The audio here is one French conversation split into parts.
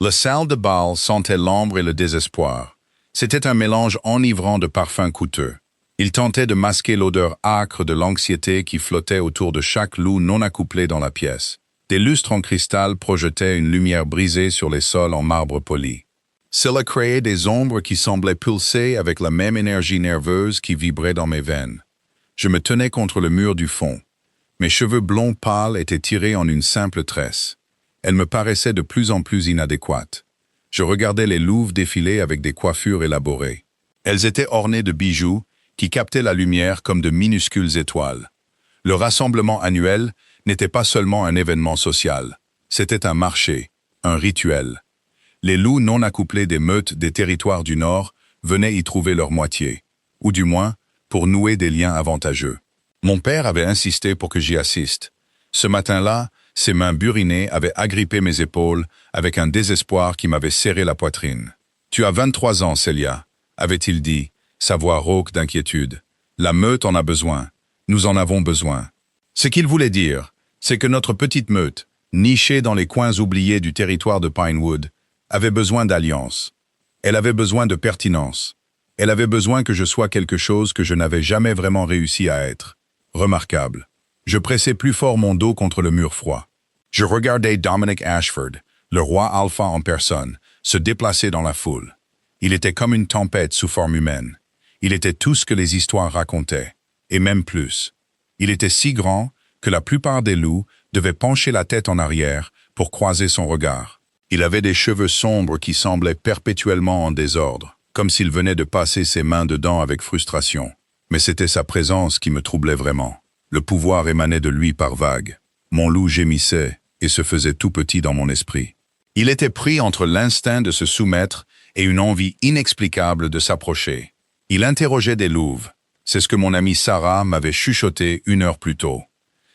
La salle de bal sentait l'ombre et le désespoir. C'était un mélange enivrant de parfums coûteux. Il tentait de masquer l'odeur âcre de l'anxiété qui flottait autour de chaque loup non accouplé dans la pièce. Des lustres en cristal projetaient une lumière brisée sur les sols en marbre poli. Cela créait des ombres qui semblaient pulser avec la même énergie nerveuse qui vibrait dans mes veines. Je me tenais contre le mur du fond. Mes cheveux blonds pâles étaient tirés en une simple tresse. Elles me paraissaient de plus en plus inadéquates. Je regardais les louves défiler avec des coiffures élaborées. Elles étaient ornées de bijoux qui captaient la lumière comme de minuscules étoiles. Le rassemblement annuel n'était pas seulement un événement social. C'était un marché, un rituel. Les loups non accouplés des meutes des territoires du Nord venaient y trouver leur moitié, ou du moins pour nouer des liens avantageux. Mon père avait insisté pour que j'y assiste. Ce matin-là, ses mains burinées avaient agrippé mes épaules avec un désespoir qui m'avait serré la poitrine. « Tu as 23 ans, Célia », avait-il dit, sa voix rauque d'inquiétude. « La meute en a besoin. Nous en avons besoin. » Ce qu'il voulait dire, c'est que notre petite meute, nichée dans les coins oubliés du territoire de Pinewood, avait besoin d'alliance. Elle avait besoin de pertinence. Elle avait besoin que je sois quelque chose que je n'avais jamais vraiment réussi à être. Remarquable. Je pressais plus fort mon dos contre le mur froid. Je regardais Dominic Ashford, le roi alpha en personne, se déplacer dans la foule. Il était comme une tempête sous forme humaine. Il était tout ce que les histoires racontaient, et même plus. Il était si grand que la plupart des loups devaient pencher la tête en arrière pour croiser son regard. Il avait des cheveux sombres qui semblaient perpétuellement en désordre, comme s'il venait de passer ses mains dedans avec frustration. Mais c'était sa présence qui me troublait vraiment. Le pouvoir émanait de lui par vagues. Mon loup gémissait et se faisait tout petit dans mon esprit. Il était pris entre l'instinct de se soumettre et une envie inexplicable de s'approcher. Il interrogeait des louves. C'est ce que mon amie Sarah m'avait chuchoté 1 heure plus tôt.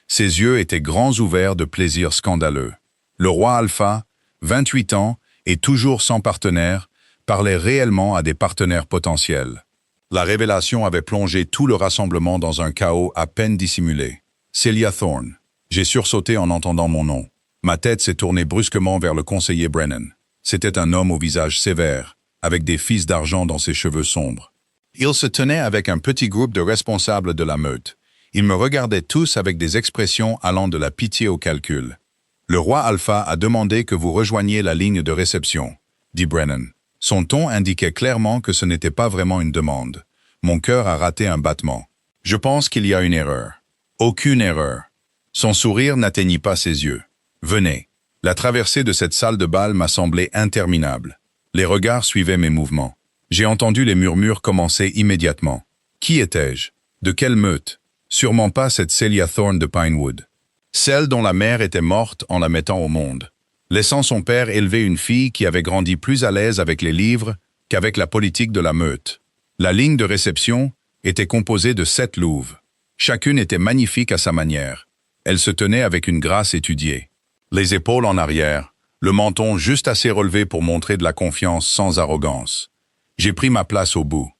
Ses yeux étaient grands ouverts de plaisir scandaleux. Le roi alpha, 28 ans et toujours sans partenaire, parlait réellement à des partenaires potentiels. La révélation avait plongé tout le rassemblement dans un chaos à peine dissimulé. Celia Thorne. J'ai sursauté en entendant mon nom. Ma tête s'est tournée brusquement vers le conseiller Brennan. C'était un homme au visage sévère, avec des fils d'argent dans ses cheveux sombres. Il se tenait avec un petit groupe de responsables de la meute. Ils me regardaient tous avec des expressions allant de la pitié au calcul. « Le roi Alpha a demandé que vous rejoigniez la ligne de réception », dit Brennan. Son ton indiquait clairement que ce n'était pas vraiment une demande. Mon cœur a raté un battement. Je pense qu'il y a une erreur. Aucune erreur. Son sourire n'atteignit pas ses yeux. Venez. La traversée de cette salle de bal m'a semblé interminable. Les regards suivaient mes mouvements. J'ai entendu les murmures commencer immédiatement. Qui étais-je? De quelle meute? Sûrement pas cette Celia Thorne de Pinewood. Celle dont la mère était morte en la mettant au monde, laissant son père élever une fille qui avait grandi plus à l'aise avec les livres qu'avec la politique de la meute. La ligne de réception était composée de 7 louves. Chacune était magnifique à sa manière. Elle se tenait avec une grâce étudiée. Les épaules en arrière, le menton juste assez relevé pour montrer de la confiance sans arrogance. J'ai pris ma place au bout.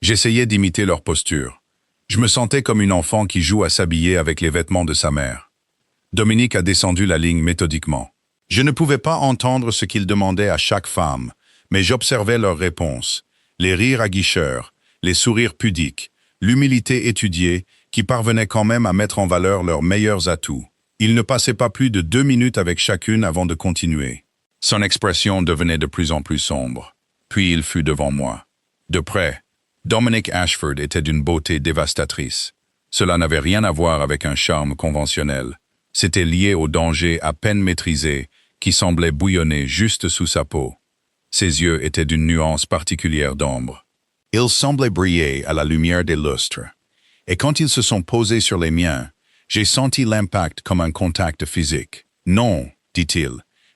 J'essayais d'imiter leur posture. Je me sentais comme une enfant qui joue à s'habiller avec les vêtements de sa mère. Dominique a descendu la ligne méthodiquement. Je ne pouvais pas entendre ce qu'il demandait à chaque femme, mais j'observais leurs réponses, les rires aguicheurs, les sourires pudiques, l'humilité étudiée qui parvenait quand même à mettre en valeur leurs meilleurs atouts. Il ne passait pas plus de 2 minutes avec chacune avant de continuer. Son expression devenait de plus en plus sombre. Puis il fut devant moi. De près, Dominic Ashford était d'une beauté dévastatrice. Cela n'avait rien à voir avec un charme conventionnel. C'était lié au danger à peine maîtrisé qui semblait bouillonner juste sous sa peau. Ses yeux étaient d'une nuance particulière d'ombre. Ils semblaient briller à la lumière des lustres. Et quand ils se sont posés sur les miens, j'ai senti l'impact comme un contact physique. « Non », dit-il,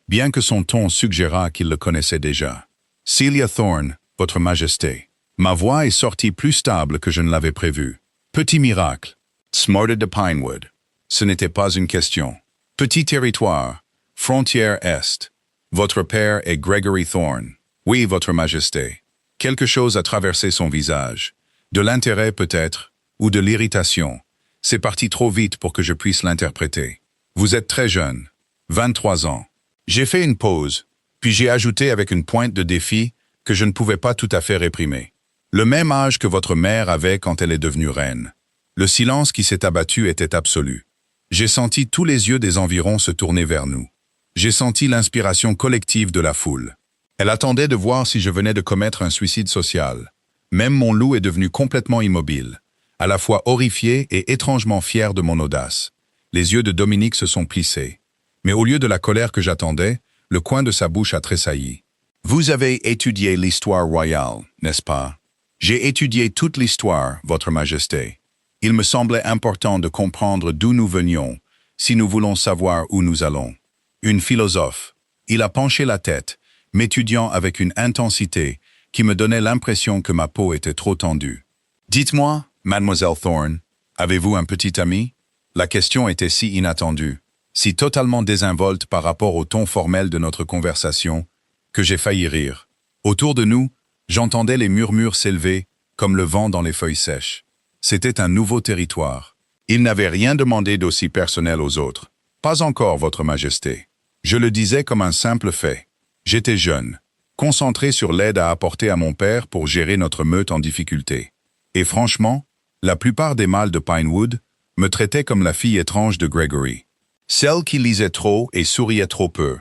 bien que son ton suggérât qu'il le connaissait déjà. « Celia Thorne, Votre Majesté. » Ma voix est sortie plus stable que je ne l'avais prévu. Petit miracle. Smarted de Pinewood. Ce n'était pas une question. Petit territoire. Frontière Est. Votre père est Gregory Thorne. Oui, Votre Majesté. Quelque chose a traversé son visage. De l'intérêt peut-être, ou de l'irritation. C'est parti trop vite pour que je puisse l'interpréter. Vous êtes très jeune. 23 ans. J'ai fait une pause, Puis j'ai ajouté avec une pointe de défi que je ne pouvais pas tout à fait réprimer. Le même âge que votre mère avait quand elle est devenue reine. Le silence qui s'est abattu était absolu. J'ai senti tous les yeux des environs se tourner vers nous. J'ai senti l'inspiration collective de la foule. Elle attendait de voir si je venais de commettre un suicide social. Même mon loup est devenu complètement immobile, à la fois horrifié et étrangement fier de mon audace. Les yeux de Dominique se sont plissés. Mais au lieu de la colère que j'attendais, le coin de sa bouche a tressailli. « Vous avez étudié l'histoire royale, n'est-ce pas? » « J'ai étudié toute l'histoire, Votre Majesté. Il me semblait important de comprendre d'où nous venions, si nous voulons savoir où nous allons. » Une philosophe. Il a penché la tête, m'étudiant avec une intensité qui me donnait l'impression que ma peau était trop tendue. « Dites-moi, Mademoiselle Thorne, avez-vous un petit ami ?» La question était si inattendue, si totalement désinvolte par rapport au ton formel de notre conversation, que j'ai failli rire. Autour de nous, j'entendais les murmures s'élever, comme le vent dans les feuilles sèches. C'était un nouveau territoire. Il n'avait rien demandé d'aussi personnel aux autres. Pas encore, Votre Majesté. Je le disais comme un simple fait. J'étais jeune, concentré sur l'aide à apporter à mon père pour gérer notre meute en difficulté. Et franchement, la plupart des mâles de Pinewood me traitaient comme la fille étrange de Gregory. Celle qui lisait trop et souriait trop peu.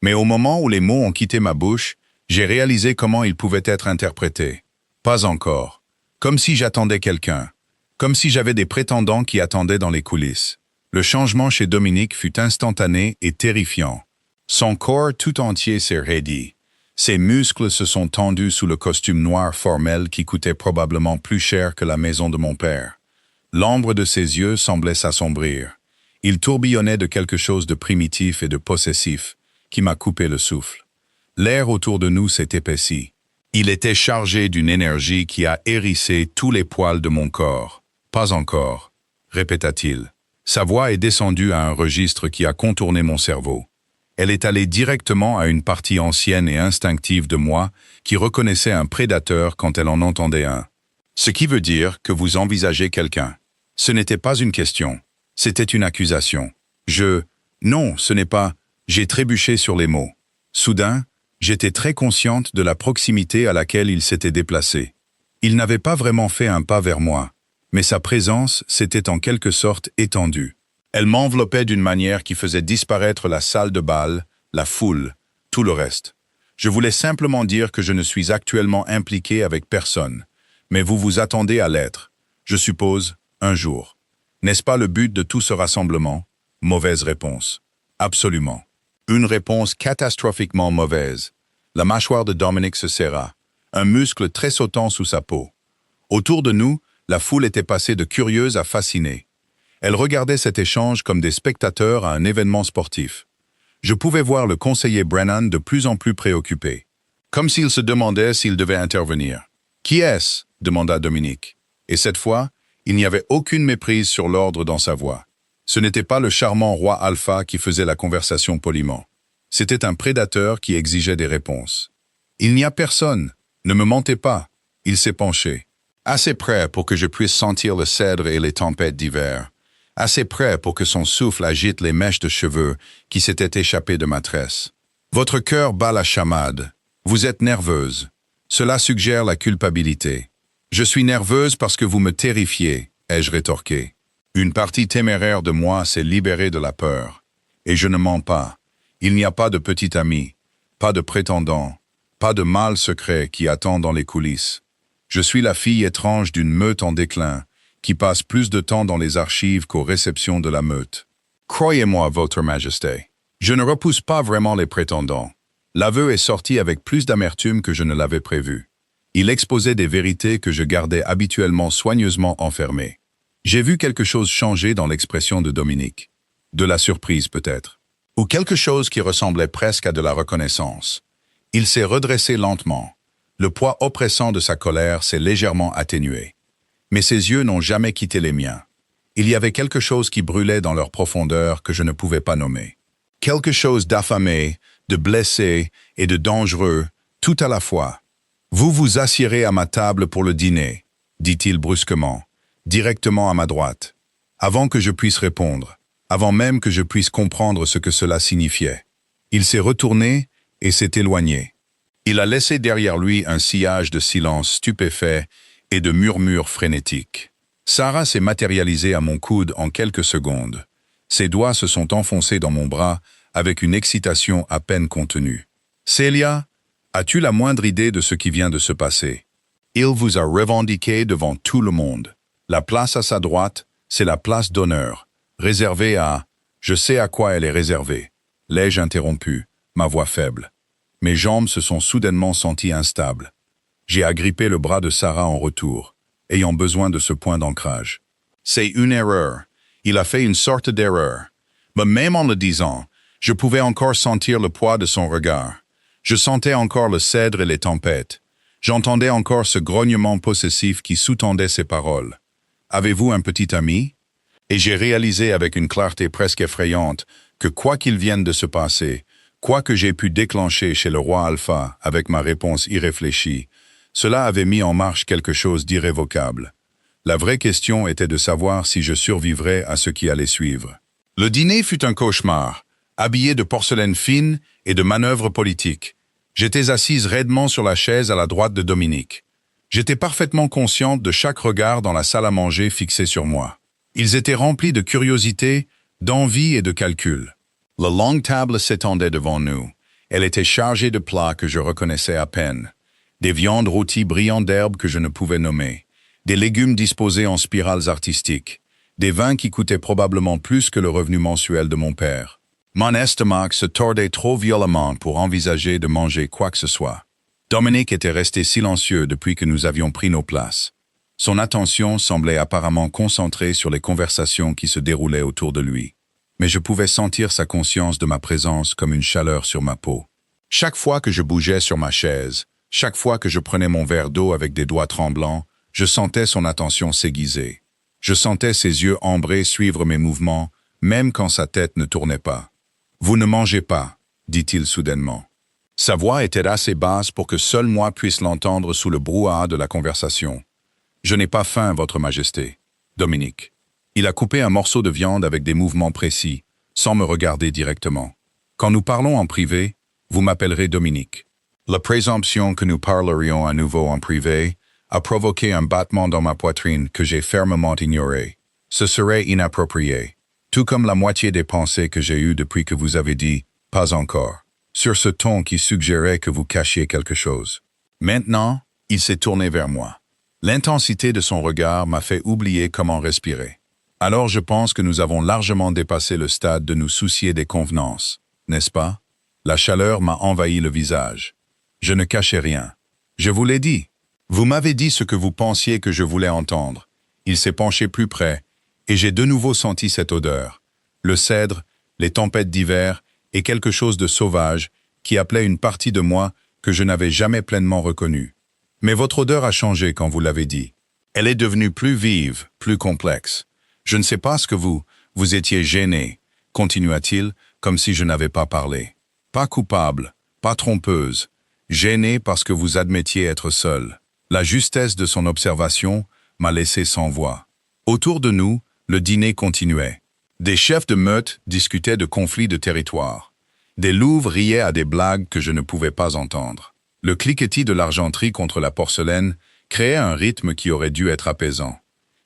Mais au moment où les mots ont quitté ma bouche, j'ai réalisé comment ils pouvaient être interprétés. Pas encore. Comme si j'attendais quelqu'un. Comme si j'avais des prétendants qui attendaient dans les coulisses. Le changement chez Dominique fut instantané et terrifiant. Son corps tout entier s'est raidi. Ses muscles se sont tendus sous le costume noir formel qui coûtait probablement plus cher que la maison de mon père. L'ombre de ses yeux semblait s'assombrir. Il tourbillonnait de quelque chose de primitif et de possessif qui m'a coupé le souffle. L'air autour de nous s'est épaissi. Il était chargé d'une énergie qui a hérissé tous les poils de mon corps. « Pas encore », répéta-t-il. Sa voix est descendue à un registre qui a contourné mon cerveau. Elle est allée directement à une partie ancienne et instinctive de moi qui reconnaissait un prédateur quand elle en entendait un. Ce qui veut dire que vous envisagez quelqu'un. Ce n'était pas une question. C'était une accusation. Non, ce n'est pas... J'ai trébuché sur les mots. Soudain, j'étais très consciente de la proximité à laquelle il s'était déplacé. Il n'avait pas vraiment fait un pas vers moi, mais sa présence s'était en quelque sorte étendue. Elle m'enveloppait d'une manière qui faisait disparaître la salle de bal, la foule, tout le reste. Je voulais simplement dire que je ne suis actuellement impliqué avec personne, mais vous vous attendez à l'être, je suppose, un jour. N'est-ce pas le but de tout ce rassemblement? Mauvaise réponse. Absolument. Une réponse catastrophiquement mauvaise. La mâchoire de Dominique se serra, un muscle très sautant sous sa peau. Autour de nous, la foule était passée de curieuse à fascinée. Elle regardait cet échange comme des spectateurs à un événement sportif. Je pouvais voir le conseiller Brennan de plus en plus préoccupé, comme s'il se demandait s'il devait intervenir. « Qui est-ce » demanda Dominique. Et cette fois, il n'y avait aucune méprise sur l'ordre dans sa voix. Ce n'était pas le charmant roi Alpha qui faisait la conversation poliment. C'était un prédateur qui exigeait des réponses. « Il n'y a personne. Ne me mentez pas. » Il s'est penché. Assez près pour que je puisse sentir le cèdre et les tempêtes d'hiver. Assez près pour que son souffle agite les mèches de cheveux qui s'étaient échappées de ma tresse. « Votre cœur bat la chamade. Vous êtes nerveuse. Cela suggère la culpabilité. »« Je suis nerveuse parce que vous me terrifiez, » ai-je rétorqué. Une partie téméraire de moi s'est libérée de la peur. Et je ne mens pas. Il n'y a pas de petit ami, pas de prétendant, pas de mâle secret qui attend dans les coulisses. Je suis la fille étrange d'une meute en déclin, qui passe plus de temps dans les archives qu'aux réceptions de la meute. Croyez-moi, Votre Majesté, je ne repousse pas vraiment les prétendants. L'aveu est sorti avec plus d'amertume que je ne l'avais prévu. Il exposait des vérités que je gardais habituellement soigneusement enfermées. J'ai vu quelque chose changer dans l'expression de Dominique. De la surprise peut-être. Ou quelque chose qui ressemblait presque à de la reconnaissance. Il s'est redressé lentement. Le poids oppressant de sa colère s'est légèrement atténué. Mais ses yeux n'ont jamais quitté les miens. Il y avait quelque chose qui brûlait dans leur profondeur que je ne pouvais pas nommer. Quelque chose d'affamé, de blessé et de dangereux, tout à la fois. « Vous vous assiérez à ma table pour le dîner », dit-il brusquement, directement à ma droite, avant que je puisse répondre, avant même que je puisse comprendre ce que cela signifiait. Il s'est retourné et s'est éloigné. Il a laissé derrière lui un sillage de silence stupéfait et de murmures frénétiques. Sarah s'est matérialisée à mon coude en quelques secondes. Ses doigts se sont enfoncés dans mon bras avec une excitation à peine contenue. « Célia, as-tu la moindre idée de ce qui vient de se passer? Il vous a revendiqué devant tout le monde. La place à sa droite, c'est la place d'honneur, réservée à... Je sais à quoi elle est réservée. » L'ai-je interrompu, ma voix faible. Mes jambes se sont soudainement senties instables. J'ai agrippé le bras de Sarah en retour, ayant besoin de ce point d'ancrage. C'est une erreur. Il a fait une sorte d'erreur. Mais même en le disant, je pouvais encore sentir le poids de son regard. Je sentais encore le cèdre et les tempêtes. J'entendais encore ce grognement possessif qui sous-tendait ses paroles. « Avez-vous un petit ami ?» Et j'ai réalisé avec une clarté presque effrayante que quoi qu'il vienne de se passer, quoi que j'ai pu déclencher chez le roi Alpha avec ma réponse irréfléchie, cela avait mis en marche quelque chose d'irrévocable. La vraie question était de savoir si je survivrais à ce qui allait suivre. Le dîner fut un cauchemar, habillé de porcelaine fine et de manœuvres politiques. J'étais assise raidement sur la chaise à la droite de Dominique. J'étais parfaitement consciente de chaque regard dans la salle à manger fixé sur moi. Ils étaient remplis de curiosité, d'envie et de calcul. La longue table s'étendait devant nous. Elle était chargée de plats que je reconnaissais à peine. Des viandes rôties brillantes d'herbes que je ne pouvais nommer. Des légumes disposés en spirales artistiques. Des vins qui coûtaient probablement plus que le revenu mensuel de mon père. Mon estomac se tordait trop violemment pour envisager de manger quoi que ce soit. Dominique était resté silencieux depuis que nous avions pris nos places. Son attention semblait apparemment concentrée sur les conversations qui se déroulaient autour de lui. Mais je pouvais sentir sa conscience de ma présence comme une chaleur sur ma peau. Chaque fois que je bougeais sur ma chaise, chaque fois que je prenais mon verre d'eau avec des doigts tremblants, je sentais son attention s'aiguiser. Je sentais ses yeux ambrés suivre mes mouvements, même quand sa tête ne tournait pas. « Vous ne mangez pas », dit-il soudainement. Sa voix était assez basse pour que seul moi puisse l'entendre sous le brouhaha de la conversation. « Je n'ai pas faim, Votre Majesté. » Dominique. Il a coupé un morceau de viande avec des mouvements précis, sans me regarder directement. Quand nous parlons en privé, vous m'appellerez Dominique. La présomption que nous parlerions à nouveau en privé a provoqué un battement dans ma poitrine que j'ai fermement ignoré. Ce serait inapproprié, tout comme la moitié des pensées que j'ai eues depuis que vous avez dit « pas encore », sur ce ton qui suggérait que vous cachiez quelque chose. Maintenant, il s'est tourné vers moi. L'intensité de son regard m'a fait oublier comment respirer. Alors je pense que nous avons largement dépassé le stade de nous soucier des convenances, n'est-ce pas? La chaleur m'a envahi le visage. Je ne cachais rien. Je vous l'ai dit. Vous m'avez dit ce que vous pensiez que je voulais entendre. Il s'est penché plus près, et j'ai de nouveau senti cette odeur. Le cèdre, les tempêtes d'hiver, et quelque chose de sauvage qui appelait une partie de moi que je n'avais jamais pleinement reconnue. Mais votre odeur a changé quand vous l'avez dit. Elle est devenue plus vive, plus complexe. Je ne sais pas ce que vous étiez gêné, continua-t-il, comme si je n'avais pas parlé. Pas coupable, pas trompeuse, gêné parce que vous admettiez être seul. La justesse de son observation m'a laissé sans voix. Autour de nous, le dîner continuait. Des chefs de meute discutaient de conflits de territoire. Des louves riaient à des blagues que je ne pouvais pas entendre. Le cliquetis de l'argenterie contre la porcelaine créait un rythme qui aurait dû être apaisant.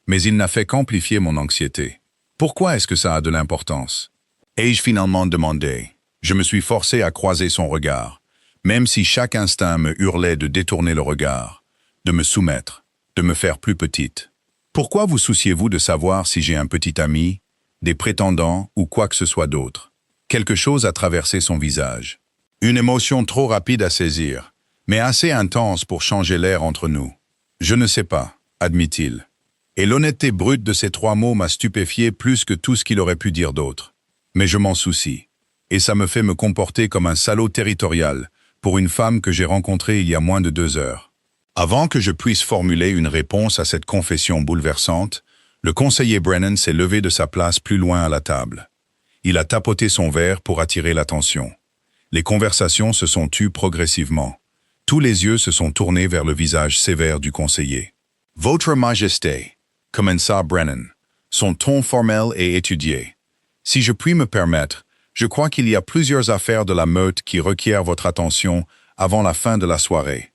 Mais il n'a fait qu'amplifier mon anxiété. Pourquoi est-ce que ça a de l'importance? Ai-je finalement demandé? Je me suis forcé à croiser son regard, même si chaque instinct me hurlait de détourner le regard, de me soumettre, de me faire plus petite. Pourquoi vous souciez-vous de savoir si j'ai un petit ami, des prétendants ou quoi que ce soit d'autre? Quelque chose a traversé son visage. Une émotion trop rapide à saisir, mais assez intense pour changer l'air entre nous. Je ne sais pas, admit-il. Et l'honnêteté brute de ces trois mots m'a stupéfié plus que tout ce qu'il aurait pu dire d'autre. Mais je m'en soucie. Et ça me fait me comporter comme un salaud territorial pour une femme que j'ai rencontrée il y a moins de 2 heures. Avant que je puisse formuler une réponse à cette confession bouleversante, le conseiller Brennan s'est levé de sa place plus loin à la table. Il a tapoté son verre pour attirer l'attention. Les conversations se sont tues progressivement. Tous les yeux se sont tournés vers le visage sévère du conseiller. « Votre Majesté », commença Brennan, son ton formel et étudié. « Si je puis me permettre, Je crois qu'il y a plusieurs affaires de la meute qui requièrent votre attention avant la fin de la soirée.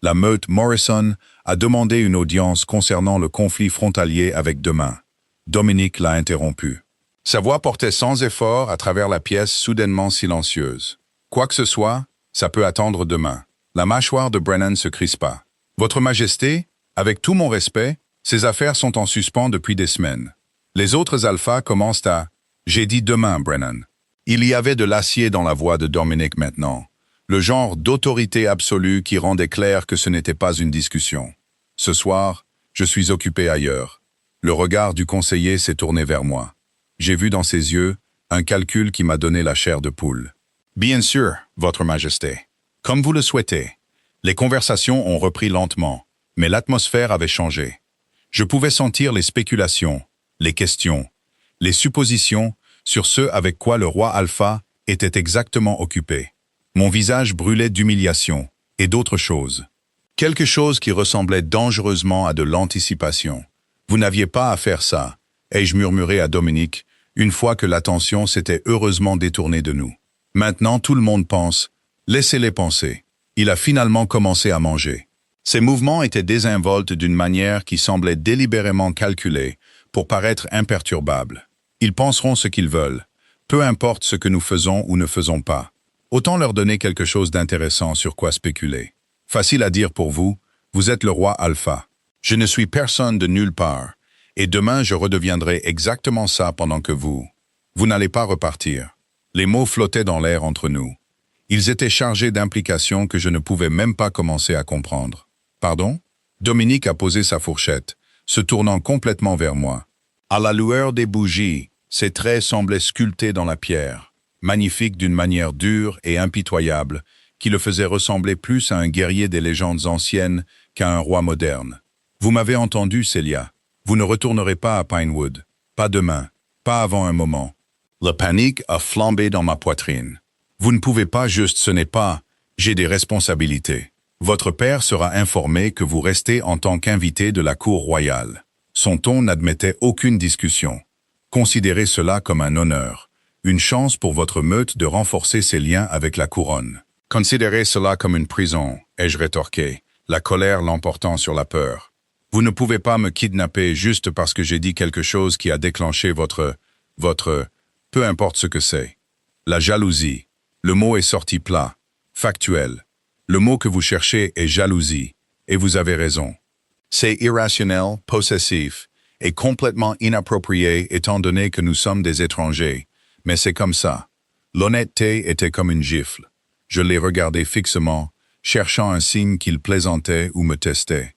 La meute Morrison a demandé une audience concernant le conflit frontalier avec Demain. Dominique l'a interrompu. Sa voix portait sans effort à travers la pièce soudainement silencieuse. Quoi que ce soit, ça peut attendre demain. La mâchoire de Brennan se crispa. Votre Majesté, avec tout mon respect, ces affaires sont en suspens depuis des semaines. Les autres alphas commencent à... J'ai dit demain, Brennan. Il y avait de l'acier dans la voix de Dominique maintenant. Le genre d'autorité absolue qui rendait clair que ce n'était pas une discussion. Ce soir, je suis occupé ailleurs. Le regard du conseiller s'est tourné vers moi. J'ai vu dans ses yeux un calcul qui m'a donné la chair de poule. Bien sûr, Votre Majesté. Comme vous le souhaitez. Les conversations ont repris lentement, mais l'atmosphère avait changé. Je pouvais sentir les spéculations, les questions, les suppositions sur ce avec quoi le roi Alpha était exactement occupé. Mon visage brûlait d'humiliation et d'autres choses. Quelque chose qui ressemblait dangereusement à de l'anticipation. Vous n'aviez pas à faire ça, ai-je murmuré à Dominique, une fois que l'attention s'était heureusement détournée de nous. Maintenant tout le monde pense, laissez-les penser. Il a finalement commencé à manger. Ses mouvements étaient désinvoltes d'une manière qui semblait délibérément calculée pour paraître imperturbable. Ils penseront ce qu'ils veulent, peu importe ce que nous faisons ou ne faisons pas. Autant leur donner quelque chose d'intéressant sur quoi spéculer. Facile à dire pour vous, vous êtes le roi Alpha. Je ne suis personne de nulle part, et demain je redeviendrai exactement ça pendant que vous n'allez pas repartir. Les mots flottaient dans l'air entre nous. Ils étaient chargés d'implications que je ne pouvais même pas commencer à comprendre. Pardon? Dominique a posé sa fourchette, se tournant complètement vers moi. À la lueur des bougies, ses traits semblaient sculptés dans la pierre, magnifiques d'une manière dure et impitoyable, qui le faisait ressembler plus à un guerrier des légendes anciennes qu'à un roi moderne. Vous m'avez entendu, Célia. Vous ne retournerez pas à Pinewood. Pas demain. Pas avant un moment. La panique a flambé dans ma poitrine. Vous ne pouvez pas juste, ce n'est pas. J'ai des responsabilités. Votre père sera informé que vous restez en tant qu'invité de la cour royale. Son ton n'admettait aucune discussion. Considérez cela comme un honneur, une chance pour votre meute de renforcer ses liens avec la couronne. Considérez cela comme une prison, ai-je rétorqué, la colère l'emportant sur la peur. Vous ne pouvez pas me kidnapper juste parce que j'ai dit quelque chose qui a déclenché votre, peu importe ce que c'est. La jalousie. Le mot est sorti plat, factuel. Le mot que vous cherchez est jalousie, et vous avez raison. C'est irrationnel, possessif, et complètement inapproprié étant donné que nous sommes des étrangers, mais c'est comme ça. L'honnêteté était comme une gifle. Je l'ai regardé fixement, cherchant un signe qu'il plaisantait ou me testait.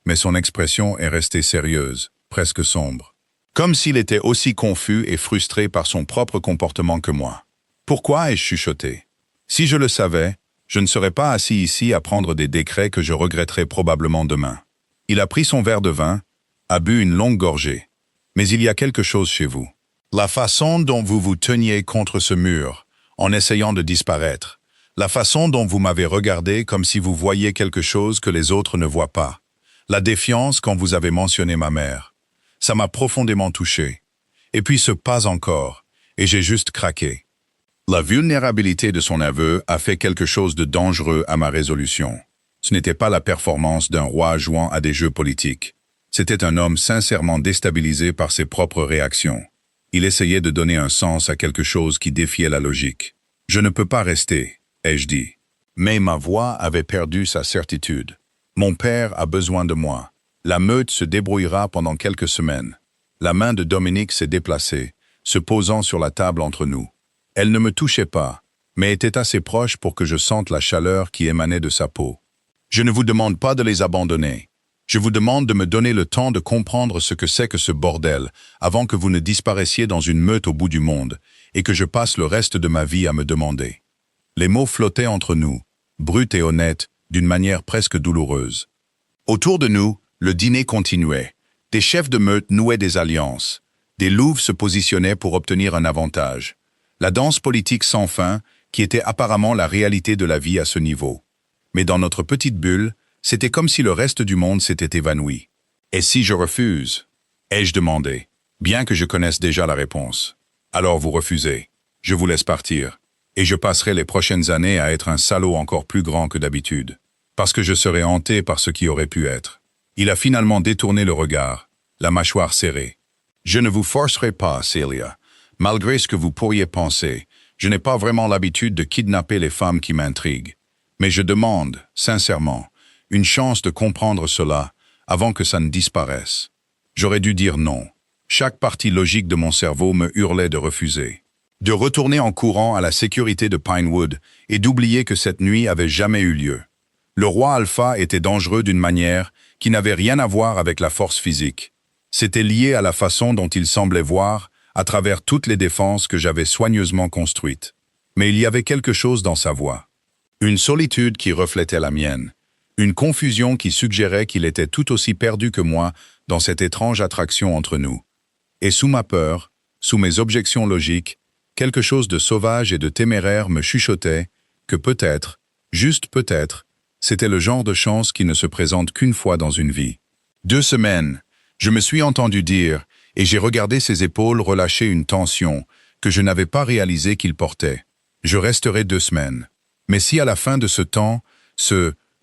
Mais son expression est restée sérieuse, presque sombre. Comme s'il était aussi confus et frustré par son propre comportement que moi. Pourquoi ai-je chuchoté? Si je le savais, je ne serais pas assis ici à prendre des décrets que je regretterais probablement demain. Il a pris son verre de vin, a bu une longue gorgée. Mais il y a quelque chose chez vous. La façon dont vous vous teniez contre ce mur, en essayant de disparaître. La façon dont vous m'avez regardé comme si vous voyiez quelque chose que les autres ne voient pas. La défiance quand vous avez mentionné ma mère. Ça m'a profondément touché. Et puis ce pas encore, et j'ai juste craqué. La vulnérabilité de son aveu a fait quelque chose de dangereux à ma résolution. Ce n'était pas la performance d'un roi jouant à des jeux politiques. C'était un homme sincèrement déstabilisé par ses propres réactions. Il essayait de donner un sens à quelque chose qui défiait la logique. Je ne peux pas rester, ai-je dit. Mais ma voix avait perdu sa certitude. Mon père a besoin de moi. La meute se débrouillera pendant quelques semaines. La main de Dominique s'est déplacée, se posant sur la table entre nous. Elle ne me touchait pas, mais était assez proche pour que je sente la chaleur qui émanait de sa peau. Je ne vous demande pas de les abandonner. Je vous demande de me donner le temps de comprendre ce que c'est que ce bordel, avant que vous ne disparaissiez dans une meute au bout du monde, et que je passe le reste de ma vie à me demander. Les mots flottaient entre nous, bruts et honnêtes, d'une manière presque douloureuse. Autour de nous, le dîner continuait. Des chefs de meute nouaient des alliances. Des louves se positionnaient pour obtenir un avantage. La danse politique sans fin, qui était apparemment la réalité de la vie à ce niveau. Mais dans notre petite bulle, c'était comme si le reste du monde s'était évanoui. « Et si je refuse ?» ai-je demandé, bien que je connaisse déjà la réponse. « Alors vous refusez. Je vous laisse partir. Et je passerai les prochaines années à être un salaud encore plus grand que d'habitude. Parce que je serai hanté par ce qui aurait pu être. Il a finalement détourné le regard, la mâchoire serrée. Je ne vous forcerai pas, Celia. Malgré ce que vous pourriez penser, je n'ai pas vraiment l'habitude de kidnapper les femmes qui m'intriguent. Mais je demande, sincèrement, une chance de comprendre cela avant que ça ne disparaisse. J'aurais dû dire non. Chaque partie logique de mon cerveau me hurlait de refuser. De retourner en courant à la sécurité de Pinewood et d'oublier que cette nuit avait jamais eu lieu. Le roi Alpha était dangereux d'une manière qui n'avait rien à voir avec la force physique. C'était lié à la façon dont il semblait voir à travers toutes les défenses que j'avais soigneusement construites. Mais il y avait quelque chose dans sa voix. Une solitude qui reflétait la mienne. Une confusion qui suggérait qu'il était tout aussi perdu que moi dans cette étrange attraction entre nous. Et sous ma peur, sous mes objections logiques, quelque chose de sauvage et de téméraire me chuchotait que peut-être, juste peut-être, c'était le genre de chance qui ne se présente qu'une fois dans une vie. 2 semaines, je me suis entendu dire, et j'ai regardé ses épaules relâcher une tension que je n'avais pas réalisé qu'il portait. Je resterai 2 semaines. Mais si à la fin de ce temps,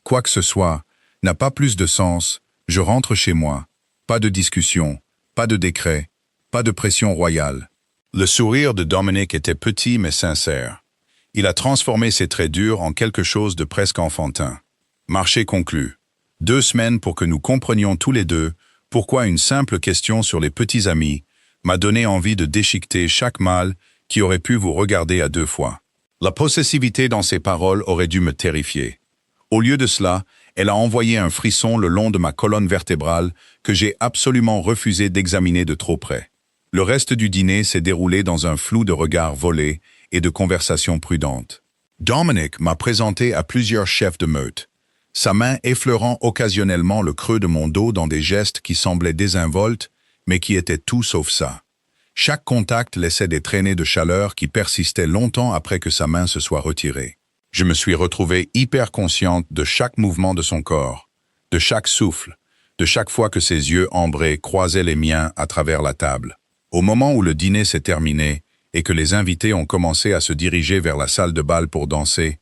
quoi que ce soit, n'a pas plus de sens, je rentre chez moi. Pas de discussion, pas de décret, pas de pression royale. Le sourire de Dominic était petit mais sincère. Il a transformé ses traits durs en quelque chose de presque enfantin. Marché conclu. 2 semaines pour que nous comprenions tous les deux pourquoi une simple question sur les petits amis m'a donné envie de déchiqueter chaque mâle qui aurait pu vous regarder à 2 fois. La possessivité dans ses paroles aurait dû me terrifier. Au lieu de cela, elle a envoyé un frisson le long de ma colonne vertébrale que j'ai absolument refusé d'examiner de trop près. Le reste du dîner s'est déroulé dans un flou de regards volés et de conversations prudentes. Dominic m'a présenté à plusieurs chefs de meute, sa main effleurant occasionnellement le creux de mon dos dans des gestes qui semblaient désinvoltes, mais qui étaient tout sauf ça. Chaque contact laissait des traînées de chaleur qui persistaient longtemps après que sa main se soit retirée. Je me suis retrouvé hyper consciente de chaque mouvement de son corps, de chaque souffle, de chaque fois que ses yeux ambrés croisaient les miens à travers la table. Au moment où le dîner s'est terminé et que les invités ont commencé à se diriger vers la salle de bal pour danser,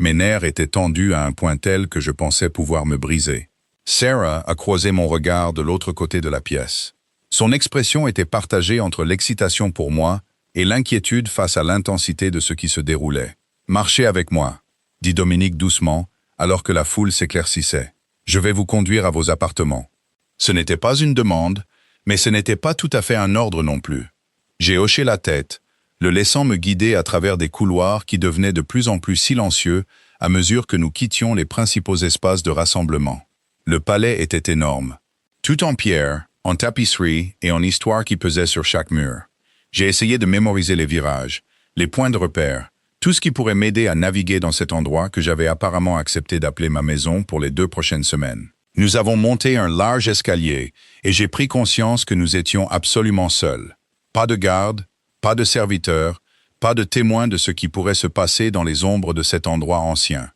mes nerfs étaient tendus à un point tel que je pensais pouvoir me briser. Sarah a croisé mon regard de l'autre côté de la pièce. Son expression était partagée entre l'excitation pour moi et l'inquiétude face à l'intensité de ce qui se déroulait. « Marchez avec moi », dit Dominic doucement, alors que la foule s'éclaircissait. « Je vais vous conduire à vos appartements. » Ce n'était pas une demande, mais ce n'était pas tout à fait un ordre non plus. J'ai hoché la tête, le laissant me guider à travers des couloirs qui devenaient de plus en plus silencieux à mesure que nous quittions les principaux espaces de rassemblement. Le palais était énorme. Tout en pierre, en tapisserie et en histoire qui pesait sur chaque mur. J'ai essayé de mémoriser les virages, les points de repère, tout ce qui pourrait m'aider à naviguer dans cet endroit que j'avais apparemment accepté d'appeler ma maison pour les 2 prochaines semaines. Nous avons monté un large escalier et j'ai pris conscience que nous étions absolument seuls. Pas de garde, pas de serviteurs, pas de témoins de ce qui pourrait se passer dans les ombres de cet endroit ancien.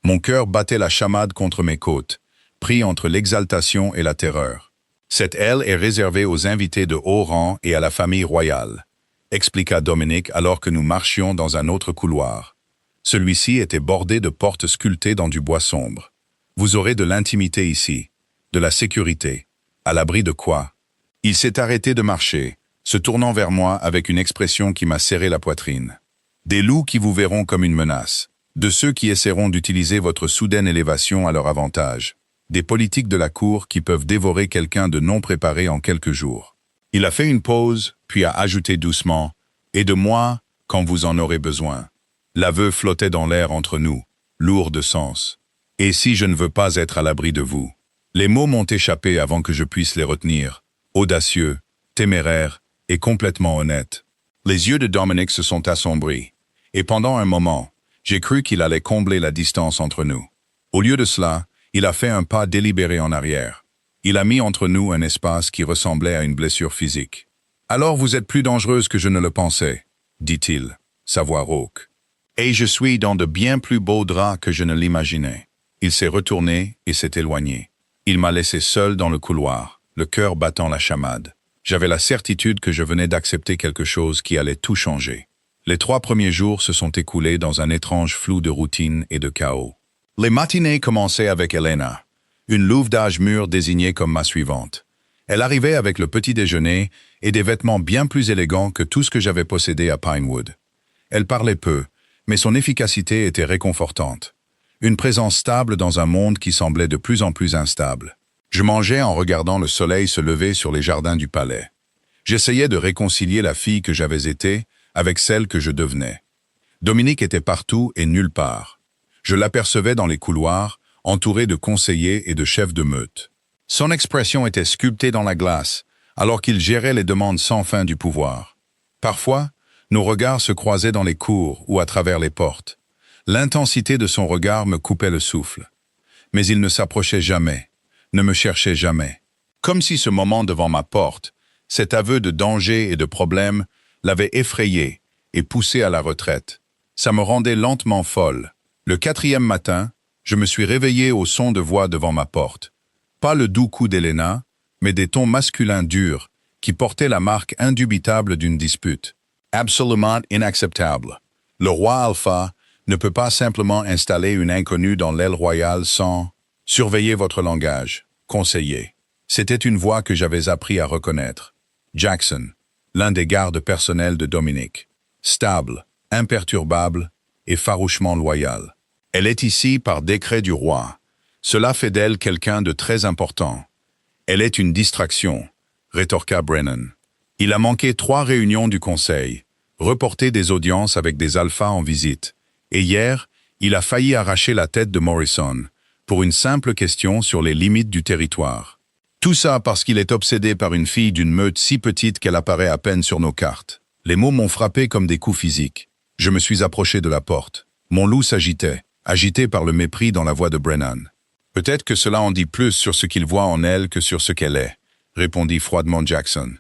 Mon cœur battait la chamade contre mes côtes, pris entre l'exaltation et la terreur. Cette aile est réservée aux invités de haut rang et à la famille royale, expliqua Dominic alors que nous marchions dans un autre couloir. Celui-ci était bordé de portes sculptées dans du bois sombre. Vous aurez de l'intimité ici, de la sécurité. À l'abri de quoi? Il s'est arrêté de marcher, se tournant vers moi avec une expression qui m'a serré la poitrine. Des loups qui vous verront comme une menace, de ceux qui essaieront d'utiliser votre soudaine élévation à leur avantage, des politiques de la cour qui peuvent dévorer quelqu'un de non préparé en quelques jours. Il a fait une pause, puis a ajouté doucement « Et de moi, quand vous en aurez besoin ». L'aveu flottait dans l'air entre nous, lourd de sens. « Et si je ne veux pas être à l'abri de vous ?» Les mots m'ont échappé avant que je puisse les retenir, audacieux, téméraires et complètement honnêtes. Les yeux de Dominic se sont assombris, et pendant un moment, j'ai cru qu'il allait combler la distance entre nous. Au lieu de cela, il a fait un pas délibéré en arrière. Il a mis entre nous un espace qui ressemblait à une blessure physique. « Alors vous êtes plus dangereuse que je ne le pensais, » dit-il, sa voix rauque. « Et je suis dans de bien plus beaux draps que je ne l'imaginais. » Il s'est retourné et s'est éloigné. Il m'a laissé seul dans le couloir, le cœur battant la chamade. J'avais la certitude que je venais d'accepter quelque chose qui allait tout changer. Les 3 premiers jours se sont écoulés dans un étrange flou de routine et de chaos. Les matinées commençaient avec Elena, une louve d'âge mûr désignée comme ma suivante. Elle arrivait avec le petit déjeuner et des vêtements bien plus élégants que tout ce que j'avais possédé à Pinewood. Elle parlait peu, mais son efficacité était réconfortante. Une présence stable dans un monde qui semblait de plus en plus instable. Je mangeais en regardant le soleil se lever sur les jardins du palais. J'essayais de réconcilier la fille que j'avais été avec celle que je devenais. Dominique était partout et nulle part. Je l'apercevais dans les couloirs, entouré de conseillers et de chefs de meute. Son expression était sculptée dans la glace, alors qu'il gérait les demandes sans fin du pouvoir. Parfois, nos regards se croisaient dans les cours ou à travers les portes. L'intensité de son regard me coupait le souffle. Mais il ne s'approchait jamais, ne me cherchait jamais. Comme si ce moment devant ma porte, cet aveu de danger et de problème, l'avait effrayé et poussé à la retraite. Ça me rendait lentement folle. Le 4e matin, je me suis réveillé au son de voix devant ma porte. Pas le doux coup d'Elena, mais des tons masculins durs qui portaient la marque indubitable d'une dispute. Absolument inacceptable. Le roi Alpha ne peut pas simplement installer une inconnue dans l'aile royale sans « surveiller votre langage, conseiller ». C'était une voix que j'avais appris à reconnaître. Jackson, l'un des gardes personnels de Dominique. Stable, imperturbable et farouchement loyal. Elle est ici par décret du roi. Cela fait d'elle quelqu'un de très important. Elle est une distraction, rétorqua Brennan. Il a manqué 3 réunions du conseil, reporté des audiences avec des alphas en visite. Et hier, il a failli arracher la tête de Morrison pour une simple question sur les limites du territoire. Tout ça parce qu'il est obsédé par une fille d'une meute si petite qu'elle apparaît à peine sur nos cartes. Les mots m'ont frappé comme des coups physiques. Je me suis approché de la porte. Mon loup s'agitait, agité par le mépris dans la voix de Brennan. Peut-être que cela en dit plus sur ce qu'il voit en elle que sur ce qu'elle est, répondit froidement Jackson.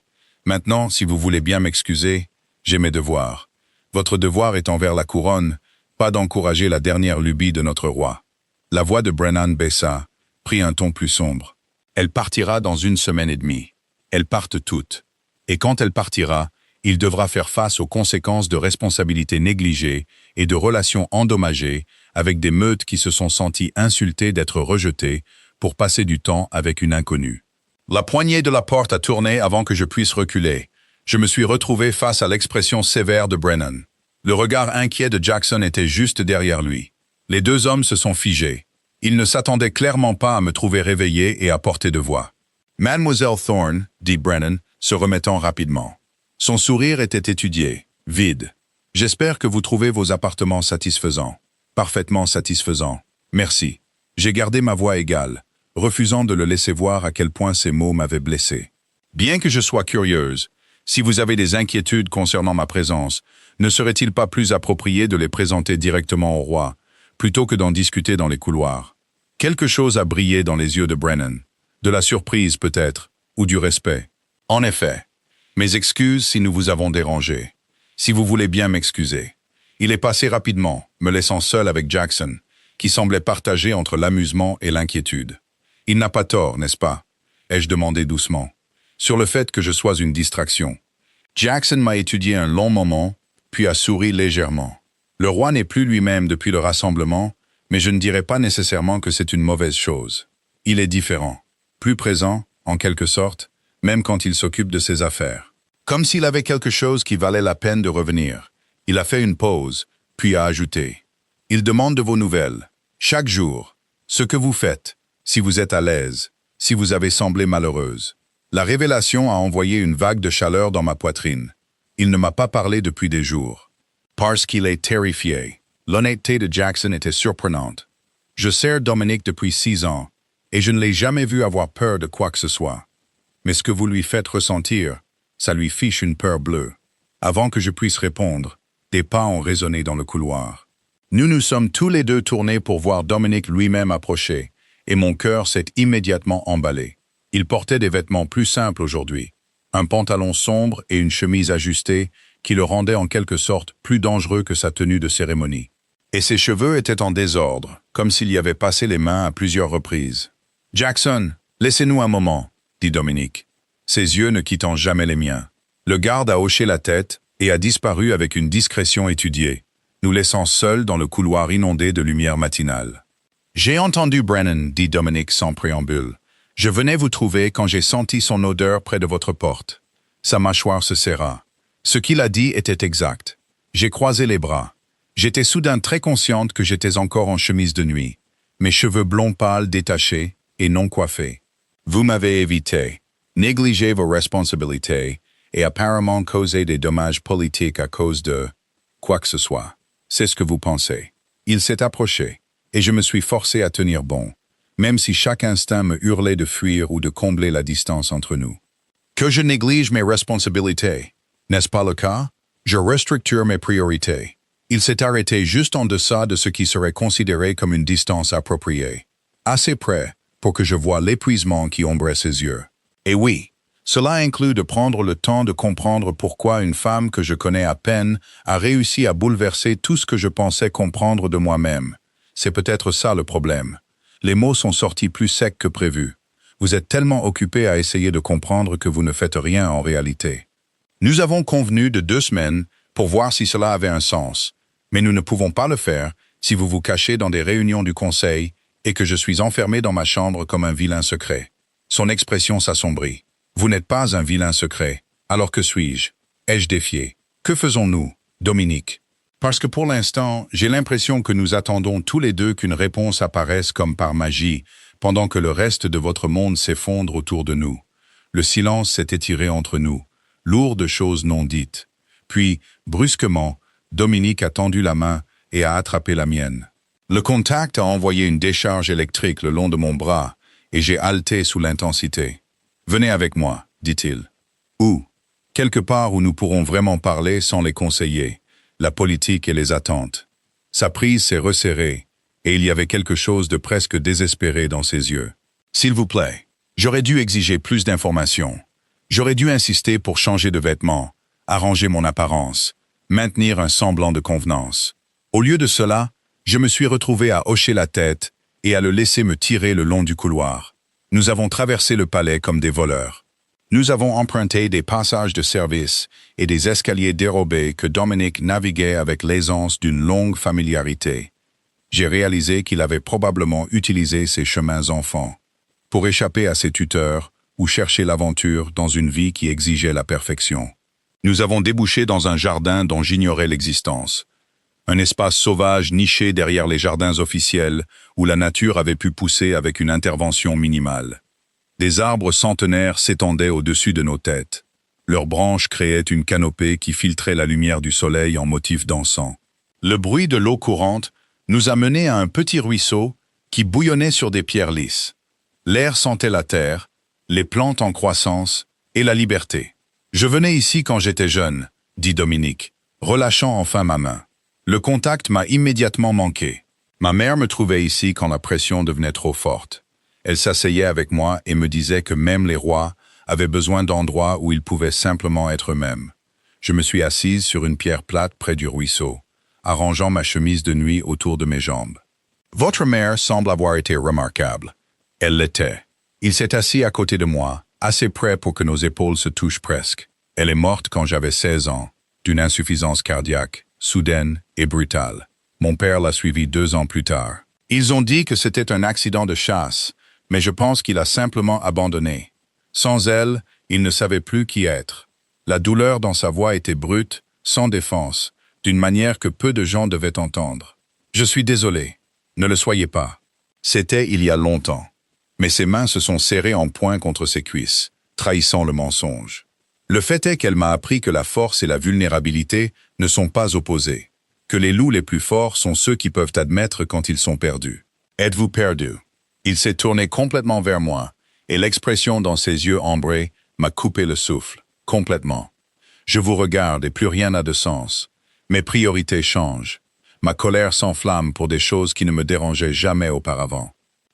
Maintenant, si vous voulez bien m'excuser, j'ai mes devoirs. Votre devoir est envers la couronne, pas d'encourager la dernière lubie de notre roi. La voix de Brennan baissa, prit un ton plus sombre. Elle partira dans 1 semaine et demie. Elles partent toutes. Et quand elle partira, il devra faire face aux conséquences de responsabilités négligées et de relations endommagées avec des meutes qui se sont senties insultées d'être rejetées pour passer du temps avec une inconnue. La poignée de la porte a tourné avant que je puisse reculer. Je me suis retrouvé face à l'expression sévère de Brennan. Le regard inquiet de Jackson était juste derrière lui. Les 2 hommes se sont figés. Ils ne s'attendaient clairement pas à me trouver réveillé et à portée de voix. « Mademoiselle Thorne », dit Brennan, se remettant rapidement. Son sourire était étudié, vide. « J'espère que vous trouvez vos appartements satisfaisants. »« Parfaitement satisfaisants. Merci. » J'ai gardé ma voix égale, refusant de le laisser voir à quel point ces mots m'avaient blessé. « Bien que je sois curieuse, si vous avez des inquiétudes concernant ma présence, ne serait-il pas plus approprié de les présenter directement au roi, plutôt que d'en discuter dans les couloirs? Quelque chose a brillé dans les yeux de Brennan. De la surprise peut-être, ou du respect. En effet. Mes excuses si nous vous avons dérangé. Si vous voulez bien m'excuser. Il est passé rapidement, me laissant seul avec Jackson, qui semblait partagé entre l'amusement et l'inquiétude. Il n'a pas tort, n'est-ce pas? Ai-je demandé doucement. Sur le fait que je sois une distraction. Jackson m'a étudié un long moment, puis a souri légèrement. Le roi n'est plus lui-même depuis le rassemblement, mais je ne dirais pas nécessairement que c'est une mauvaise chose. Il est différent, plus présent, en quelque sorte, même quand il s'occupe de ses affaires. Comme s'il avait quelque chose qui valait la peine de revenir. Il a fait une pause, puis a ajouté. Il demande de vos nouvelles, chaque jour, ce que vous faites, si vous êtes à l'aise, si vous avez semblé malheureuse. La révélation a envoyé une vague de chaleur dans ma poitrine. Il ne m'a pas parlé depuis des jours. Parce qu'il est terrifié. L'honnêteté de Jackson était surprenante. Je sers Dominique depuis 6 ans, et je ne l'ai jamais vu avoir peur de quoi que ce soit. Mais ce que vous lui faites ressentir, ça lui fiche une peur bleue. Avant que je puisse répondre, des pas ont résonné dans le couloir. Nous nous sommes tous les 2 tournés pour voir Dominique lui-même approcher, et mon cœur s'est immédiatement emballé. Il portait des vêtements plus simples aujourd'hui, un pantalon sombre et une chemise ajustée qui le rendaient en quelque sorte plus dangereux que sa tenue de cérémonie. Et ses cheveux étaient en désordre, comme s'il y avait passé les mains à plusieurs reprises. « Jackson, laissez-nous un moment », dit Dominique, ses yeux ne quittant jamais les miens. Le garde a hoché la tête et a disparu avec une discrétion étudiée, nous laissant seuls dans le couloir inondé de lumière matinale. « J'ai entendu Brennan, dit Dominique sans préambule. Je venais vous trouver quand j'ai senti son odeur près de votre porte. » Sa mâchoire se serra. Ce qu'il a dit était exact. J'ai croisé les bras. J'étais soudain très consciente que j'étais encore en chemise de nuit, mes cheveux blonds pâles détachés et non coiffés. Vous m'avez évité, négligé vos responsabilités et apparemment causé des dommages politiques à cause de quoi que ce soit. C'est ce que vous pensez. Il s'est approché, et je me suis forcé à tenir bon, même si chaque instinct me hurlait de fuir ou de combler la distance entre nous. Que je néglige mes responsabilités, n'est-ce pas le cas? Je restructure mes priorités. Il s'est arrêté juste en deçà de ce qui serait considéré comme une distance appropriée, assez près pour que je voie l'épuisement qui ombrait ses yeux. Et oui, cela inclut de prendre le temps de comprendre pourquoi une femme que je connais à peine a réussi à bouleverser tout ce que je pensais comprendre de moi-même. C'est peut-être ça le problème. Les mots sont sortis plus secs que prévu. Vous êtes tellement occupé à essayer de comprendre que vous ne faites rien en réalité. Nous avons convenu de 2 semaines pour voir si cela avait un sens, mais nous ne pouvons pas le faire si vous vous cachez dans des réunions du conseil et que je suis enfermé dans ma chambre comme un vilain secret. Son expression s'assombrit. Vous n'êtes pas un vilain secret. Alors que suis-je? Ai-je défié? Que faisons-nous, Dominique? Parce que pour l'instant, j'ai l'impression que nous attendons tous les deux qu'une réponse apparaisse comme par magie, pendant que le reste de votre monde s'effondre autour de nous. Le silence s'est étiré entre nous, lourd de choses non dites. Puis, brusquement, Dominique a tendu la main et a attrapé la mienne. Le contact a envoyé une décharge électrique le long de mon bras, et j'ai haleté sous l'intensité. « Venez avec moi, dit-il. Où? Quelque part où nous pourrons vraiment parler sans les conseiller, la politique et les attentes. » Sa prise s'est resserrée, et il y avait quelque chose de presque désespéré dans ses yeux. « S'il vous plaît, j'aurais dû exiger plus d'informations. J'aurais dû insister pour changer de vêtements, arranger mon apparence, maintenir un semblant de convenance. Au lieu de cela, je me suis retrouvé à hocher la tête et à le laisser me tirer le long du couloir. Nous avons traversé le palais comme des voleurs. Nous avons emprunté des passages de service et des escaliers dérobés que Dominique naviguait avec l'aisance d'une longue familiarité. J'ai réalisé qu'il avait probablement utilisé ces chemins enfants pour échapper à ses tuteurs ou chercher l'aventure dans une vie qui exigeait la perfection. Nous avons débouché dans un jardin dont j'ignorais l'existence. Un espace sauvage niché derrière les jardins officiels où la nature avait pu pousser avec une intervention minimale. Des arbres centenaires s'étendaient au-dessus de nos têtes. Leurs branches créaient une canopée qui filtrait la lumière du soleil en motif d'encens. Le bruit de l'eau courante nous a menés à un petit ruisseau qui bouillonnait sur des pierres lisses. L'air sentait la terre, les plantes en croissance et la liberté. « Je venais ici quand j'étais jeune, » dit Dominique, relâchant enfin ma main. Le contact m'a immédiatement manqué. Ma mère me trouvait ici quand la pression devenait trop forte. Elle s'asseyait avec moi et me disait que même les rois avaient besoin d'endroits où ils pouvaient simplement être eux-mêmes. Je me suis assise sur une pierre plate près du ruisseau, arrangeant ma chemise de nuit autour de mes jambes. Votre mère semble avoir été remarquable. Elle l'était. Il s'est assis à côté de moi, assez près pour que nos épaules se touchent presque. Elle est morte quand j'avais 16 ans, d'une insuffisance cardiaque, soudaine et brutale. Mon père l'a suivie 2 ans plus tard. Ils ont dit que c'était un accident de chasse, mais je pense qu'il a simplement abandonné. Sans elle, il ne savait plus qui être. La douleur dans sa voix était brute, sans défense, d'une manière que peu de gens devaient entendre. Je suis désolé. Ne le soyez pas. C'était il y a longtemps. Mais ses mains se sont serrées en poing contre ses cuisses, trahissant le mensonge. Le fait est qu'elle m'a appris que la force et la vulnérabilité ne sont pas opposées, que les loups les plus forts sont ceux qui peuvent admettre quand ils sont perdus. Êtes-vous perdu? Il s'est tourné complètement vers moi, et l'expression dans ses yeux ambrés m'a coupé le souffle, complètement. Je vous regarde et plus rien n'a de sens. Mes priorités changent. Ma colère s'enflamme pour des choses qui ne me dérangeaient jamais auparavant.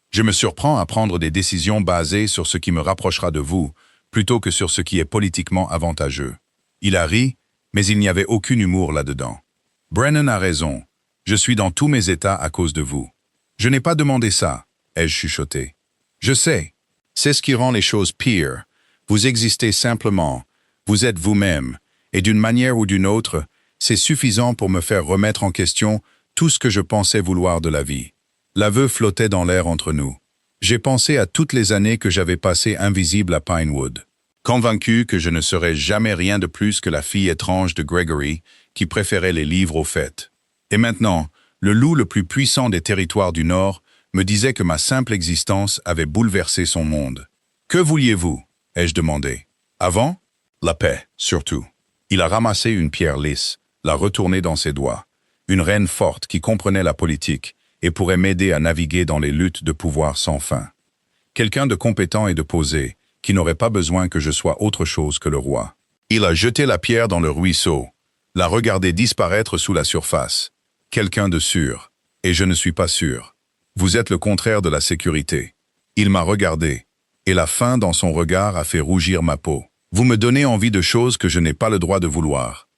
Je me surprends à prendre des décisions basées sur ce qui me rapprochera de vous, plutôt que sur ce qui est politiquement avantageux. Il a ri, mais il n'y avait aucun humour là-dedans. Brennan a raison. Je suis dans tous mes états à cause de vous. Je n'ai pas demandé ça, ai-je chuchoté. Je sais. C'est ce qui rend les choses pires. Vous existez simplement. Vous êtes vous-même. Et d'une manière ou d'une autre, c'est suffisant pour me faire remettre en question tout ce que je pensais vouloir de la vie. L'aveu flottait dans l'air entre nous. J'ai pensé à toutes les années que j'avais passées invisible à Pinewood, convaincu que je ne serais jamais rien de plus que la fille étrange de Gregory qui préférait les livres aux fêtes. Et maintenant, le loup le plus puissant des territoires du Nord me disait que ma simple existence avait bouleversé son monde. « Que vouliez-vous » ai-je demandé. « Avant » ? La paix, surtout. Il a ramassé une pierre lisse, l'a retournée dans ses doigts. Une reine forte qui comprenait la politique et pourrait m'aider à naviguer dans les luttes de pouvoir sans fin. Quelqu'un de compétent et de posé, qui n'aurait pas besoin que je sois autre chose que le roi. Il a jeté la pierre dans le ruisseau, l'a regardé disparaître sous la surface. Quelqu'un de sûr, et je ne suis pas sûr. Vous êtes le contraire de la sécurité. Il m'a regardé, et la faim dans son regard a fait rougir ma peau. Vous me donnez envie de choses que je n'ai pas le droit de vouloir.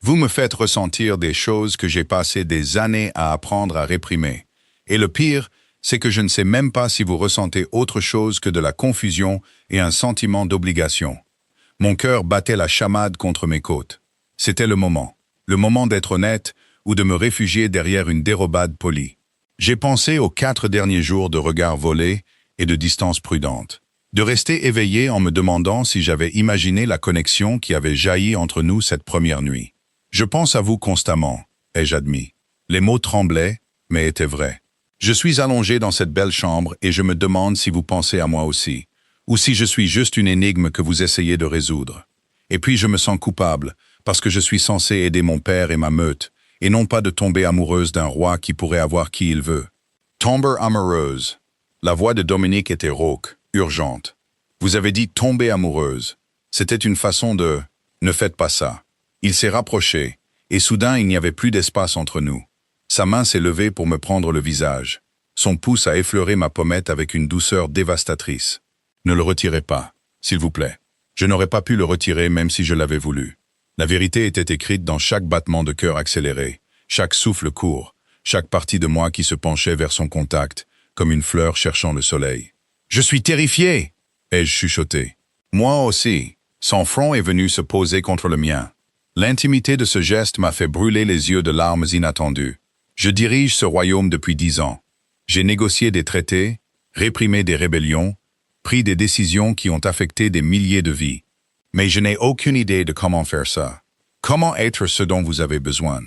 Vous me faites ressentir des choses que j'ai passé des années à apprendre à réprimer. Et le pire, c'est que je ne sais même pas si vous ressentez autre chose que de la confusion et un sentiment d'obligation. Mon cœur battait la chamade contre mes côtes. C'était le moment d'être honnête ou de me réfugier derrière une dérobade polie. J'ai pensé aux 4 derniers jours de regards volés et de distances prudentes. De rester éveillé en me demandant si j'avais imaginé la connexion qui avait jailli entre nous cette première nuit. Je pense à vous constamment, ai-je admis. Les mots tremblaient, mais étaient vrais. Je suis allongé dans cette belle chambre et je me demande si vous pensez à moi aussi, ou si je suis juste une énigme que vous essayez de résoudre. Et puis je me sens coupable, parce que je suis censé aider mon père et ma meute, et non pas de tomber amoureuse d'un roi qui pourrait avoir qui il veut. Tomber amoureuse. La voix de Dominique était rauque, urgente. Vous avez dit tomber amoureuse. C'était une façon de « ne faites pas ça ». Il s'est rapproché, et soudain il n'y avait plus d'espace entre nous. Sa main s'est levée pour me prendre le visage. Son pouce a effleuré ma pommette avec une douceur dévastatrice. Ne le retirez pas, s'il vous plaît. Je n'aurais pas pu le retirer même si je l'avais voulu. La vérité était écrite dans chaque battement de cœur accéléré, chaque souffle court, chaque partie de moi qui se penchait vers son contact, comme une fleur cherchant le soleil. « Je suis terrifié !» ai-je chuchoté. Moi aussi. Son front est venu se poser contre le mien. L'intimité de ce geste m'a fait brûler les yeux de larmes inattendues. Je dirige ce royaume depuis 10 ans. J'ai négocié des traités, réprimé des rébellions, pris des décisions qui ont affecté des milliers de vies. Mais je n'ai aucune idée de comment faire ça. Comment être ce dont vous avez besoin.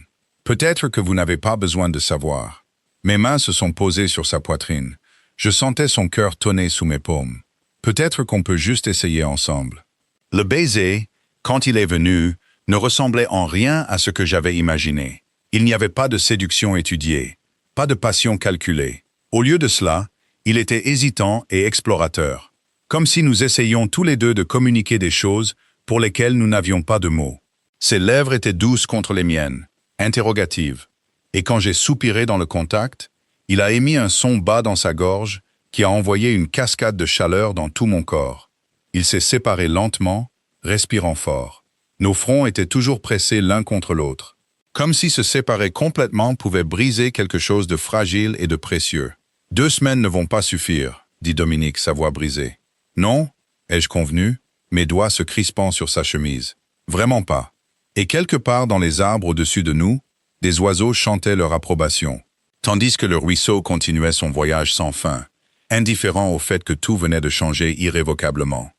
Peut-être que vous n'avez pas besoin de savoir. Mes mains se sont posées sur sa poitrine. Je sentais son cœur tonner sous mes paumes. Peut-être qu'on peut juste essayer ensemble. Le baiser, quand il est venu, ne ressemblait en rien à ce que j'avais imaginé. Il n'y avait pas de séduction étudiée, pas de passion calculée. Au lieu de cela, il était hésitant et explorateur, comme si nous essayions tous les deux de communiquer des choses pour lesquelles nous n'avions pas de mots. Ses lèvres étaient douces contre les miennes, interrogatives, et quand j'ai soupiré dans le contact, il a émis un son bas dans sa gorge qui a envoyé une cascade de chaleur dans tout mon corps. Il s'est séparé lentement, respirant fort. Nos fronts étaient toujours pressés l'un contre l'autre. Comme si se séparer complètement pouvait briser quelque chose de fragile et de précieux. « 2 semaines ne vont pas suffire, » dit Dominique, sa voix brisée. « Non, ai-je convenu, mes doigts se crispant sur sa chemise. Vraiment pas. » Et quelque part dans les arbres au-dessus de nous, des oiseaux chantaient leur approbation, tandis que le ruisseau continuait son voyage sans fin, indifférent au fait que tout venait de changer irrévocablement.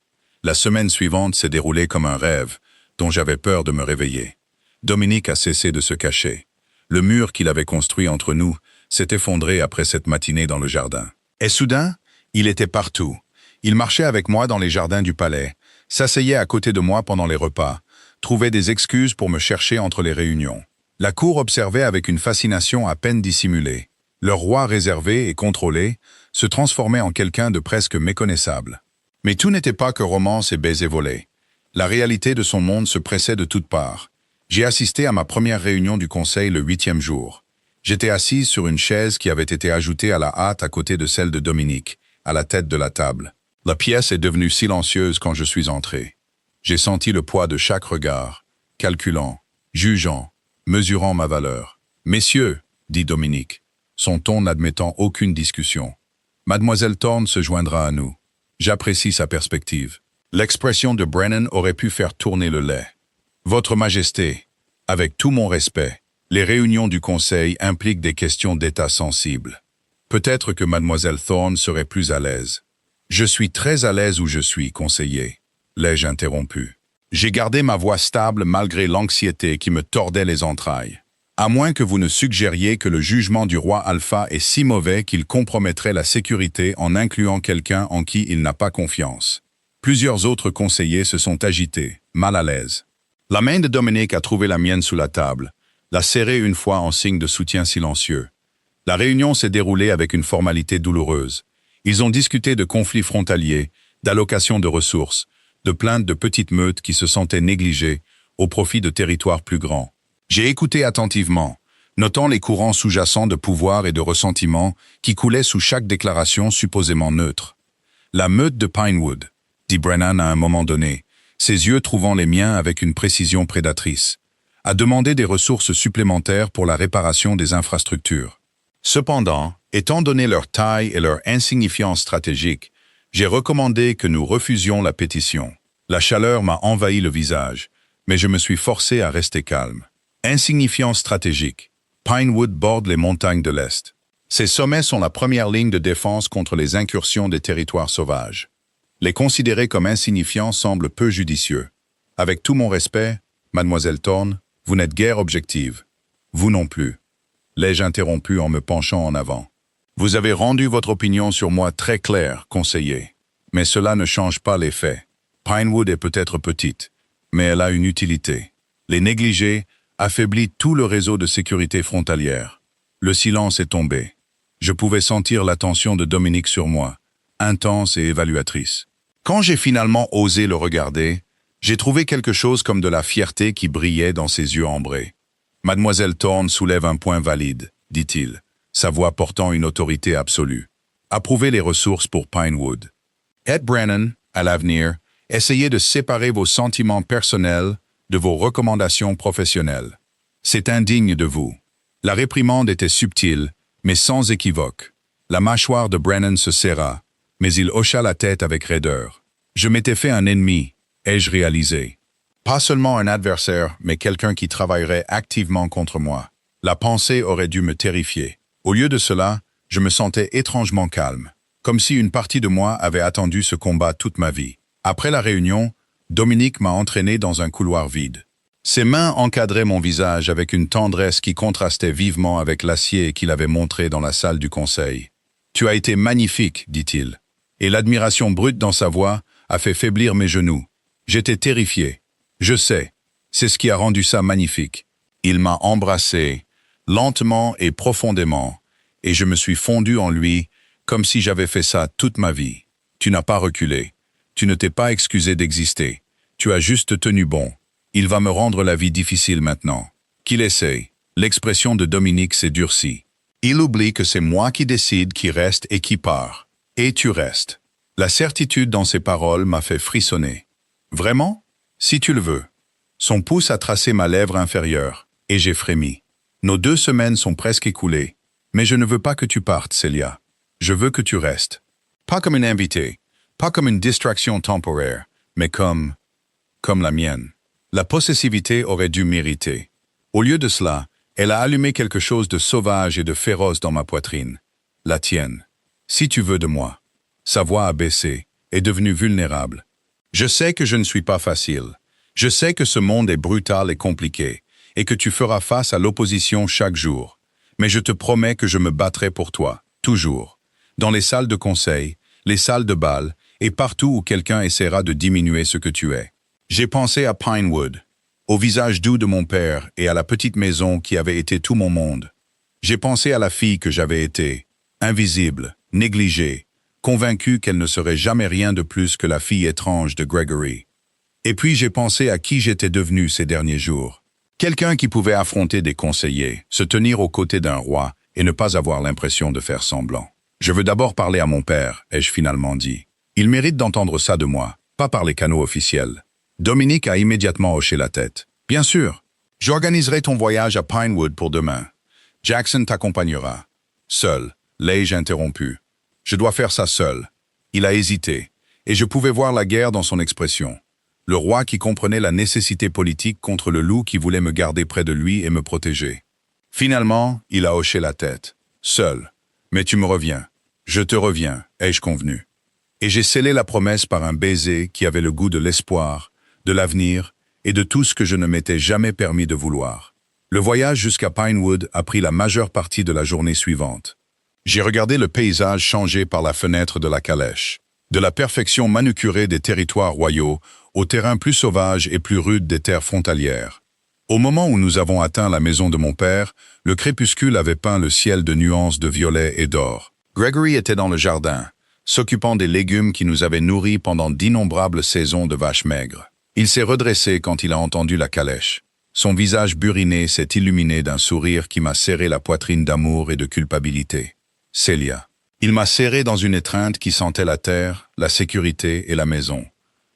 La semaine suivante s'est déroulée comme un rêve, dont j'avais peur de me réveiller. Dominique a cessé de se cacher. Le mur qu'il avait construit entre nous s'est effondré après cette matinée dans le jardin. Et soudain, il était partout. Il marchait avec moi dans les jardins du palais, s'asseyait à côté de moi pendant les repas, trouvait des excuses pour me chercher entre les réunions. La cour observait avec une fascination à peine dissimulée. Le roi réservé et contrôlé se transformait en quelqu'un de presque méconnaissable. Mais tout n'était pas que romance et baisers volés. La réalité de son monde se pressait de toutes parts. J'ai assisté à ma première réunion du conseil le 8e jour. J'étais assise sur une chaise qui avait été ajoutée à la hâte à côté de celle de Dominique, à la tête de la table. La pièce est devenue silencieuse quand je suis entré. J'ai senti le poids de chaque regard, calculant, jugeant, mesurant ma valeur. « Messieurs, » dit Dominique, son ton n'admettant aucune discussion. « Mademoiselle Thorne se joindra à nous. J'apprécie sa perspective. » L'expression de Brennan aurait pu faire tourner le lait. Votre Majesté, avec tout mon respect, les réunions du Conseil impliquent des questions d'état sensibles. Peut-être que mademoiselle Thorne serait plus à l'aise. Je suis très à l'aise où je suis, conseiller, l'ai-je interrompu. J'ai gardé ma voix stable malgré l'anxiété qui me tordait les entrailles. À moins que vous ne suggériez que le jugement du roi Alpha est si mauvais qu'il compromettrait la sécurité en incluant quelqu'un en qui il n'a pas confiance. Plusieurs autres conseillers se sont agités, mal à l'aise. La main de Dominique a trouvé la mienne sous la table, l'a serrée une fois en signe de soutien silencieux. La réunion s'est déroulée avec une formalité douloureuse. Ils ont discuté de conflits frontaliers, d'allocation de ressources, de plaintes de petites meutes qui se sentaient négligées au profit de territoires plus grands. J'ai écouté attentivement, notant les courants sous-jacents de pouvoir et de ressentiment qui coulaient sous chaque déclaration supposément neutre. La meute de Pinewood, dit Brennan à un moment donné, ses yeux trouvant les miens avec une précision prédatrice, a demandé des ressources supplémentaires pour la réparation des infrastructures. Cependant, étant donné leur taille et leur insignifiance stratégique, j'ai recommandé que nous refusions la pétition. La chaleur m'a envahi le visage, mais je me suis forcé à rester calme. Insignifiance stratégique. Pinewood borde les montagnes de l'Est. Ces sommets sont la première ligne de défense contre les incursions des territoires sauvages. Les considérer comme insignifiants semble peu judicieux. Avec tout mon respect, mademoiselle Thorne, vous n'êtes guère objective. Vous non plus. L'ai-je interrompu en me penchant en avant. Vous avez rendu votre opinion sur moi très claire, conseiller. Mais cela ne change pas les faits. Pinewood est peut-être petite, mais elle a une utilité. Les négliger affaiblit tout le réseau de sécurité frontalière. Le silence est tombé. Je pouvais sentir l'attention de Dominique sur moi, intense et évaluatrice. Quand j'ai finalement osé le regarder, j'ai trouvé quelque chose comme de la fierté qui brillait dans ses yeux ambrés. Mademoiselle Thorne soulève un point valide, dit-il, sa voix portant une autorité absolue. Approuvez les ressources pour Pinewood. Ed Brennan, à l'avenir, essayez de séparer vos sentiments personnels de vos recommandations professionnelles. C'est indigne de vous. La réprimande était subtile, mais sans équivoque. La mâchoire de Brennan se serra, mais il hocha la tête avec raideur. Je m'étais fait un ennemi, ai-je réalisé. Pas seulement un adversaire, mais quelqu'un qui travaillerait activement contre moi. La pensée aurait dû me terrifier. Au lieu de cela, je me sentais étrangement calme, comme si une partie de moi avait attendu ce combat toute ma vie. Après la réunion, Dominique m'a entraîné dans un couloir vide. Ses mains encadraient mon visage avec une tendresse qui contrastait vivement avec l'acier qu'il avait montré dans la salle du conseil. « Tu as été magnifique, dit-il. » Et l'admiration brute dans sa voix a fait faiblir mes genoux. J'étais terrifié. Je sais, c'est ce qui a rendu ça magnifique. Il m'a embrassé, lentement et profondément, et je me suis fondu en lui comme si j'avais fait ça toute ma vie. Tu n'as pas reculé. Tu ne t'es pas excusé d'exister. Tu as juste tenu bon. Il va me rendre la vie difficile maintenant. Qu'il essaye. L'expression de Dominique s'est durcie. Il oublie que c'est moi qui décide qui reste et qui part. Et tu restes. La certitude dans ses paroles m'a fait frissonner. Vraiment? Si tu le veux. Son pouce a tracé ma lèvre inférieure, et j'ai frémi. Nos 2 semaines sont presque écoulées, mais je ne veux pas que tu partes, Célia. Je veux que tu restes. Pas comme une invitée, pas comme une distraction temporaire, mais comme la mienne. La possessivité aurait dû m'irriter. Au lieu de cela, elle a allumé quelque chose de sauvage et de féroce dans ma poitrine. La tienne. Si tu veux de moi. Sa voix a baissé, est devenue vulnérable. Je sais que je ne suis pas facile. Je sais que ce monde est brutal et compliqué, et que tu feras face à l'opposition chaque jour. Mais je te promets que je me battrai pour toi, toujours. Dans les salles de conseil, les salles de bal, et partout où quelqu'un essaiera de diminuer ce que tu es. J'ai pensé à Pinewood, au visage doux de mon père et à la petite maison qui avait été tout mon monde. J'ai pensé à la fille que j'avais été, invisible, négligée, convaincue qu'elle ne serait jamais rien de plus que la fille étrange de Gregory. Et puis j'ai pensé à qui j'étais devenu ces derniers jours. Quelqu'un qui pouvait affronter des conseillers, se tenir aux côtés d'un roi et ne pas avoir l'impression de faire semblant. Je veux d'abord parler à mon père, ai-je finalement dit. Il mérite d'entendre ça de moi, pas par les canaux officiels. Dominique a immédiatement hoché la tête. Bien sûr, j'organiserai ton voyage à Pinewood pour demain. Jackson t'accompagnera. Seul, l'ai-je interrompu. Je dois faire ça seul. Il a hésité, et je pouvais voir la guerre dans son expression. Le roi qui comprenait la nécessité politique contre le loup qui voulait me garder près de lui et me protéger. Finalement, il a hoché la tête. Seul. Mais tu me reviens. Je te reviens, ai-je convenu. Et j'ai scellé la promesse par un baiser qui avait le goût de l'espoir, de l'avenir et de tout ce que je ne m'étais jamais permis de vouloir. Le voyage jusqu'à Pinewood a pris la majeure partie de la journée suivante. J'ai regardé le paysage changer par la fenêtre de la calèche. De la perfection manucurée des territoires royaux au terrain plus sauvage et plus rude des terres frontalières. Au moment où nous avons atteint la maison de mon père, le crépuscule avait peint le ciel de nuances de violet et d'or. Gregory était dans le jardin, s'occupant des légumes qui nous avaient nourris pendant d'innombrables saisons de vaches maigres. Il s'est redressé quand il a entendu la calèche. Son visage buriné s'est illuminé d'un sourire qui m'a serré la poitrine d'amour et de culpabilité. Célia. Il m'a serré dans une étreinte qui sentait la terre, la sécurité et la maison.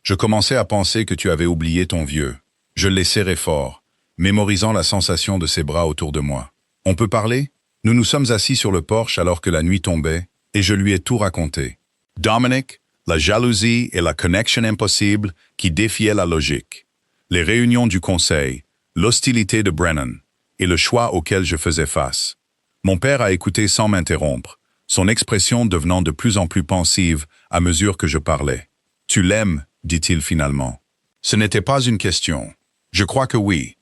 Je commençais à penser que tu avais oublié ton vieux. Je l'ai serré fort, mémorisant la sensation de ses bras autour de moi. On peut parler? Nous nous sommes assis sur le porche alors que la nuit tombait, et je lui ai tout raconté. Dominic, la jalousie et la connexion impossible qui défiaient la logique. Les réunions du conseil, l'hostilité de Brennan, et le choix auquel je faisais face. Mon père a écouté sans m'interrompre, son expression devenant de plus en plus pensive à mesure que je parlais. « Tu l'aimes » dit-il finalement. Ce n'était pas une question. Je crois que oui.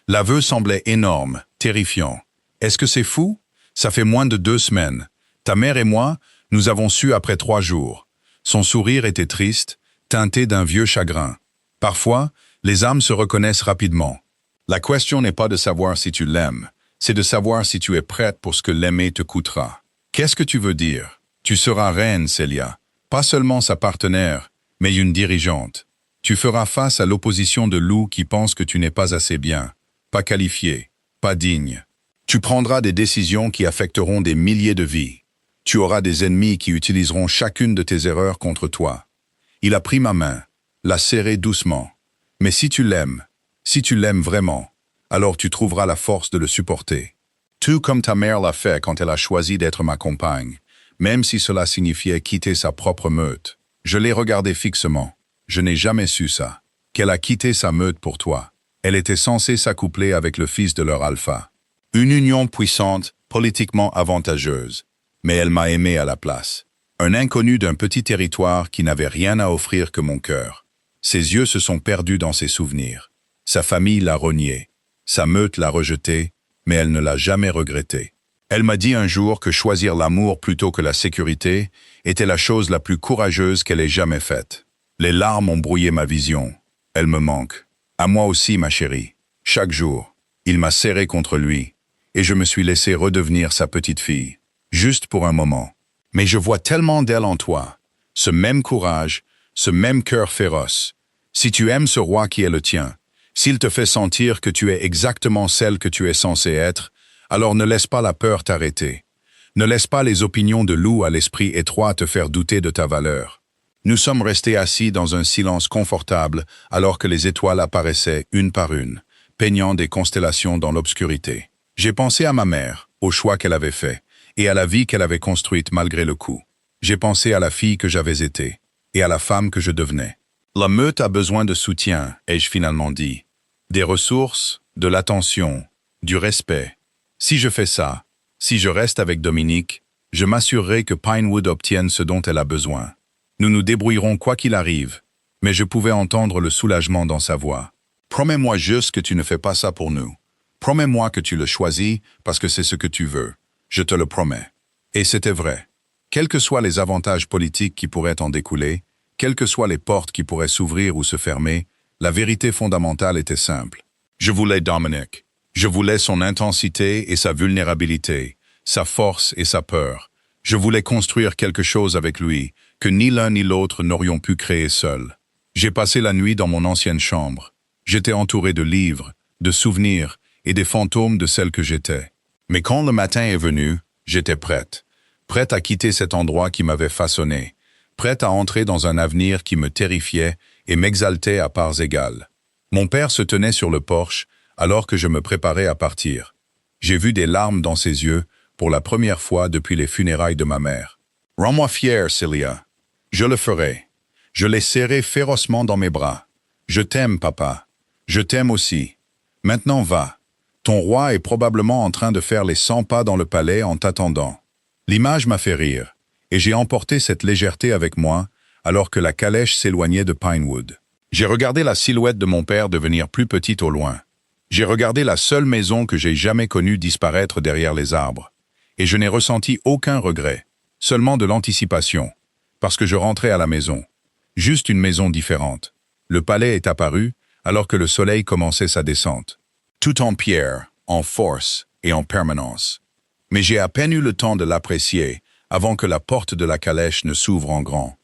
L'aveu semblait énorme, terrifiant. Est-ce que c'est fou? Ça fait moins de 2 semaines. Ta mère et moi, nous avons su après 3 jours. Son sourire était triste, teinté d'un vieux chagrin. Parfois, les âmes se reconnaissent rapidement. La question n'est pas de savoir si tu l'aimes, c'est de savoir si tu es prête pour ce que l'aimer te coûtera. Qu'est-ce que tu veux dire? Tu seras reine, Célia. Pas seulement sa partenaire, mais une dirigeante. Tu feras face à l'opposition de loups qui pensent que tu n'es pas assez bien, pas qualifié, pas digne. Tu prendras des décisions qui affecteront des milliers de vies. Tu auras des ennemis qui utiliseront chacune de tes erreurs contre toi. Il a pris ma main, l'a serrée doucement. Mais si tu l'aimes vraiment, alors tu trouveras la force de le supporter. Tout comme ta mère l'a fait quand elle a choisi d'être ma compagne, même si cela signifiait quitter sa propre meute. Je l'ai regardée fixement. Je n'ai jamais su ça. Qu'elle a quitté sa meute pour toi. Elle était censée s'accoupler avec le fils de leur alpha. Une union puissante, politiquement avantageuse. Mais elle m'a aimé à la place. Un inconnu d'un petit territoire qui n'avait rien à offrir que mon cœur. Ses yeux se sont perdus dans ses souvenirs. Sa famille l'a renié. Sa meute l'a rejeté, mais elle ne l'a jamais regretté. Elle m'a dit un jour que choisir l'amour plutôt que la sécurité était la chose la plus courageuse qu'elle ait jamais faite. Les larmes ont brouillé ma vision. Elle me manque. À moi aussi, ma chérie. Chaque jour, il m'a serré contre lui, et je me suis laissé redevenir sa petite fille. Juste pour un moment. Mais je vois tellement d'elle en toi. Ce même courage, ce même cœur féroce. Si tu aimes ce roi qui est le tien, s'il te fait sentir que tu es exactement celle que tu es censée être, alors ne laisse pas la peur t'arrêter. Ne laisse pas les opinions de loup à l'esprit étroit te faire douter de ta valeur. Nous sommes restés assis dans un silence confortable alors que les étoiles apparaissaient une par une, peignant des constellations dans l'obscurité. J'ai pensé à ma mère, au choix qu'elle avait fait, et à la vie qu'elle avait construite malgré le coup. J'ai pensé à la fille que j'avais été, et à la femme que je devenais. La meute a besoin de soutien, ai-je finalement dit. Des ressources, de l'attention, du respect. Si je fais ça, si je reste avec Dominique, je m'assurerai que Pinewood obtienne ce dont elle a besoin. Nous nous débrouillerons quoi qu'il arrive, mais je pouvais entendre le soulagement dans sa voix. Promets-moi juste que tu ne fais pas ça pour nous. Promets-moi que tu le choisis parce que c'est ce que tu veux. Je te le promets. Et c'était vrai. Quels que soient les avantages politiques qui pourraient en découler, quelles que soient les portes qui pourraient s'ouvrir ou se fermer, la vérité fondamentale était simple. Je voulais Dominic. Je voulais son intensité et sa vulnérabilité, sa force et sa peur. Je voulais construire quelque chose avec lui que ni l'un ni l'autre n'aurions pu créer seuls. J'ai passé la nuit dans mon ancienne chambre. J'étais entouré de livres, de souvenirs et des fantômes de celle que j'étais. Mais quand le matin est venu, j'étais prête. Prête à quitter cet endroit qui m'avait façonné. Prête à entrer dans un avenir qui me terrifiait et m'exaltait à parts égales. Mon père se tenait sur le porche alors que je me préparais à partir. J'ai vu des larmes dans ses yeux pour la première fois depuis les funérailles de ma mère. « Rends-moi fière, Célia. Je le ferai. » Je l'ai serré férocement dans mes bras. Je t'aime, papa. Je t'aime aussi. Maintenant va. Ton roi est probablement en train de faire les 100 pas dans le palais en t'attendant. » L'image m'a fait rire, et j'ai emporté cette légèreté avec moi alors que la calèche s'éloignait de Pinewood. J'ai regardé la silhouette de mon père devenir plus petite au loin. J'ai regardé la seule maison que j'ai jamais connue disparaître derrière les arbres. Et je n'ai ressenti aucun regret, seulement de l'anticipation, parce que je rentrais à la maison. Juste une maison différente. Le palais est apparu alors que le soleil commençait sa descente. Tout en pierre, en force et en permanence. Mais j'ai à peine eu le temps de l'apprécier avant que la porte de la calèche ne s'ouvre en grand.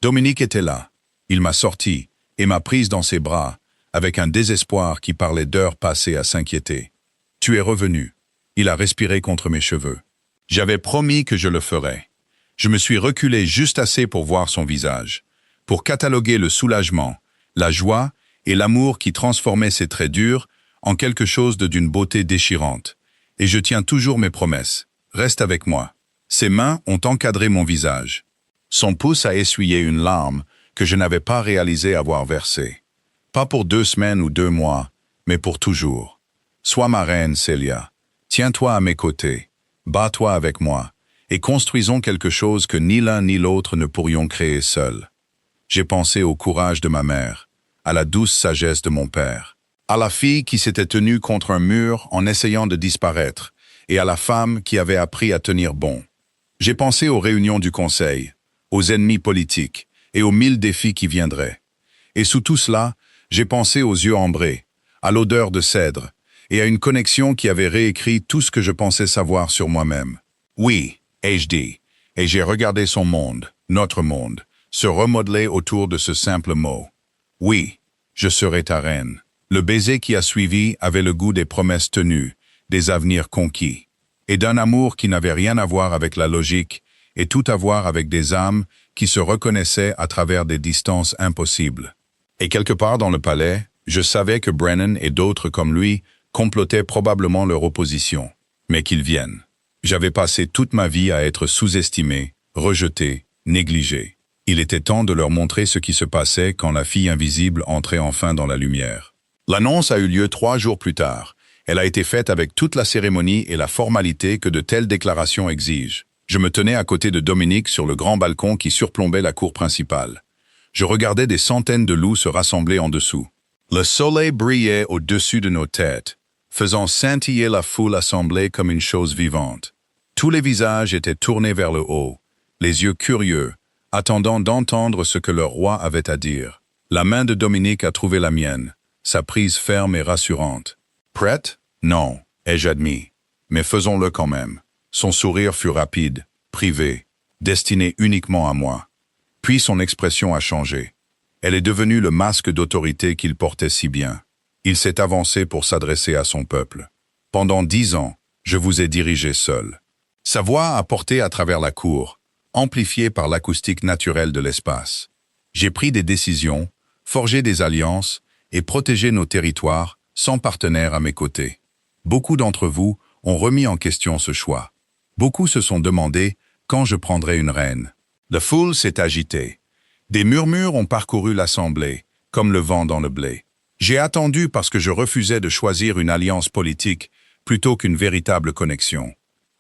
Dominique était là. Il m'a sorti et m'a prise dans ses bras, avec un désespoir qui parlait d'heures passées à s'inquiéter. « Tu es revenu. » Il a respiré contre mes cheveux. J'avais promis que je le ferais. Je me suis reculé juste assez pour voir son visage, pour cataloguer le soulagement, la joie et l'amour qui transformait ses traits durs en quelque chose d'une beauté déchirante. Et je tiens toujours mes promesses. Reste avec moi. Ses mains ont encadré mon visage. Son pouce a essuyé une larme que je n'avais pas réalisé avoir versée. Pas pour 2 semaines ou 2 mois, mais pour toujours. Sois ma reine, Célia. Tiens-toi à mes côtés. Bats-toi avec moi. Et construisons quelque chose que ni l'un ni l'autre ne pourrions créer seuls. J'ai pensé au courage de ma mère, à la douce sagesse de mon père, à la fille qui s'était tenue contre un mur en essayant de disparaître, et à la femme qui avait appris à tenir bon. J'ai pensé aux réunions du conseil, aux ennemis politiques, et aux 1000 défis qui viendraient. Et sous tout cela, j'ai pensé aux yeux ambrés, à l'odeur de cèdre, et à une connexion qui avait réécrit tout ce que je pensais savoir sur moi-même. Oui, ai-je dit, et j'ai regardé son monde, notre monde, se remodeler autour de ce simple mot. Oui, je serai ta reine. Le baiser qui a suivi avait le goût des promesses tenues, des avenirs conquis, et d'un amour qui n'avait rien à voir avec la logique, et tout à voir avec des âmes qui se reconnaissaient à travers des distances impossibles. Et quelque part dans le palais, je savais que Brennan et d'autres comme lui complotaient probablement leur opposition. Mais qu'ils viennent. J'avais passé toute ma vie à être sous-estimé, rejeté, négligé. Il était temps de leur montrer ce qui se passait quand la fille invisible entrait enfin dans la lumière. L'annonce a eu lieu 3 jours plus tard. Elle a été faite avec toute la cérémonie et la formalité que de telles déclarations exigent. Je me tenais à côté de Dominique sur le grand balcon qui surplombait la cour principale. Je regardais des centaines de loups se rassembler en dessous. Le soleil brillait au-dessus de nos têtes, faisant scintiller la foule assemblée comme une chose vivante. Tous les visages étaient tournés vers le haut, les yeux curieux, attendant d'entendre ce que leur roi avait à dire. La main de Dominique a trouvé la mienne, sa prise ferme et rassurante. Prête? Non, ai-je admis. Mais faisons-le quand même. Son sourire fut rapide, privé, destiné uniquement à moi. Puis son expression a changé. Elle est devenue le masque d'autorité qu'il portait si bien. Il s'est avancé pour s'adresser à son peuple. Pendant 10 ans, je vous ai dirigé seul. Sa voix a porté à travers la cour, amplifiée par l'acoustique naturelle de l'espace. J'ai pris des décisions, forgé des alliances et protégé nos territoires sans partenaire à mes côtés. Beaucoup d'entre vous ont remis en question ce choix. Beaucoup se sont demandé quand je prendrai une reine. La foule s'est agitée. Des murmures ont parcouru l'assemblée, comme le vent dans le blé. J'ai attendu parce que je refusais de choisir une alliance politique plutôt qu'une véritable connexion.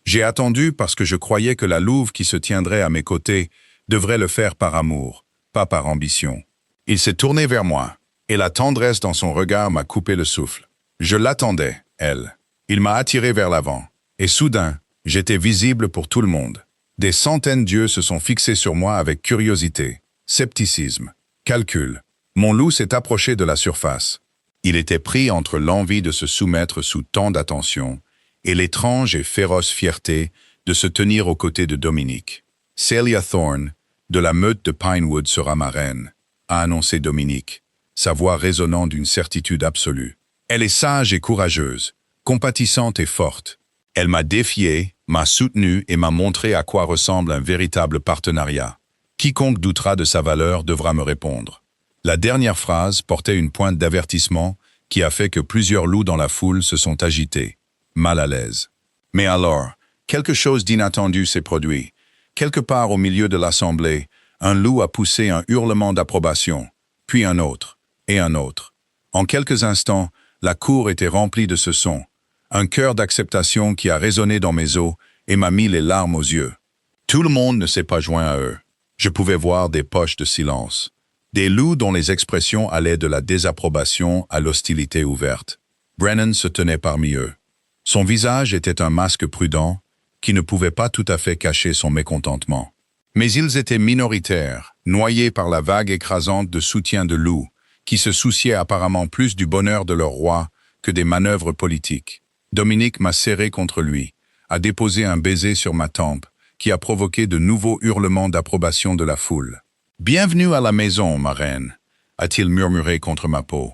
J'ai attendu parce que je croyais que la louve qui se tiendrait à mes côtés devrait le faire par amour, pas par ambition. Il s'est tourné vers moi, et la tendresse dans son regard m'a coupé le souffle. Je l'attendais, elle. Il m'a attiré vers l'avant, et soudain, j'étais visible pour tout le monde. Des centaines d'yeux se sont fixés sur moi avec curiosité, scepticisme, calcul. Mon loup s'est approché de la surface. Il était pris entre l'envie de se soumettre sous tant d'attention et l'étrange et féroce fierté de se tenir aux côtés de Dominique. Celia Thorne, de la meute de Pinewood sera ma reine, a annoncé Dominique, sa voix résonnant d'une certitude absolue. Elle est sage et courageuse, compatissante et forte. Elle m'a défié, m'a soutenu et m'a montré à quoi ressemble un véritable partenariat. Quiconque doutera de sa valeur devra me répondre. La dernière phrase portait une pointe d'avertissement qui a fait que plusieurs loups dans la foule se sont agités, mal à l'aise. Mais alors, quelque chose d'inattendu s'est produit. Quelque part au milieu de l'assemblée, un loup a poussé un hurlement d'approbation, puis un autre. et un autre. En quelques instants, la cour était remplie de ce son, un chœur d'acceptation qui a résonné dans mes os et m'a mis les larmes aux yeux. Tout le monde ne s'est pas joint à eux. Je pouvais voir des poches de silence. Des loups dont les expressions allaient de la désapprobation à l'hostilité ouverte. Brennan se tenait parmi eux. Son visage était un masque prudent qui ne pouvait pas tout à fait cacher son mécontentement. Mais ils étaient minoritaires, noyés par la vague écrasante de soutien de loups, qui se souciaient apparemment plus du bonheur de leur roi que des manœuvres politiques. Dominique m'a serré contre lui, a déposé un baiser sur ma tempe, qui a provoqué de nouveaux hurlements d'approbation de la foule. « Bienvenue à la maison, ma reine », a-t-il murmuré contre ma peau.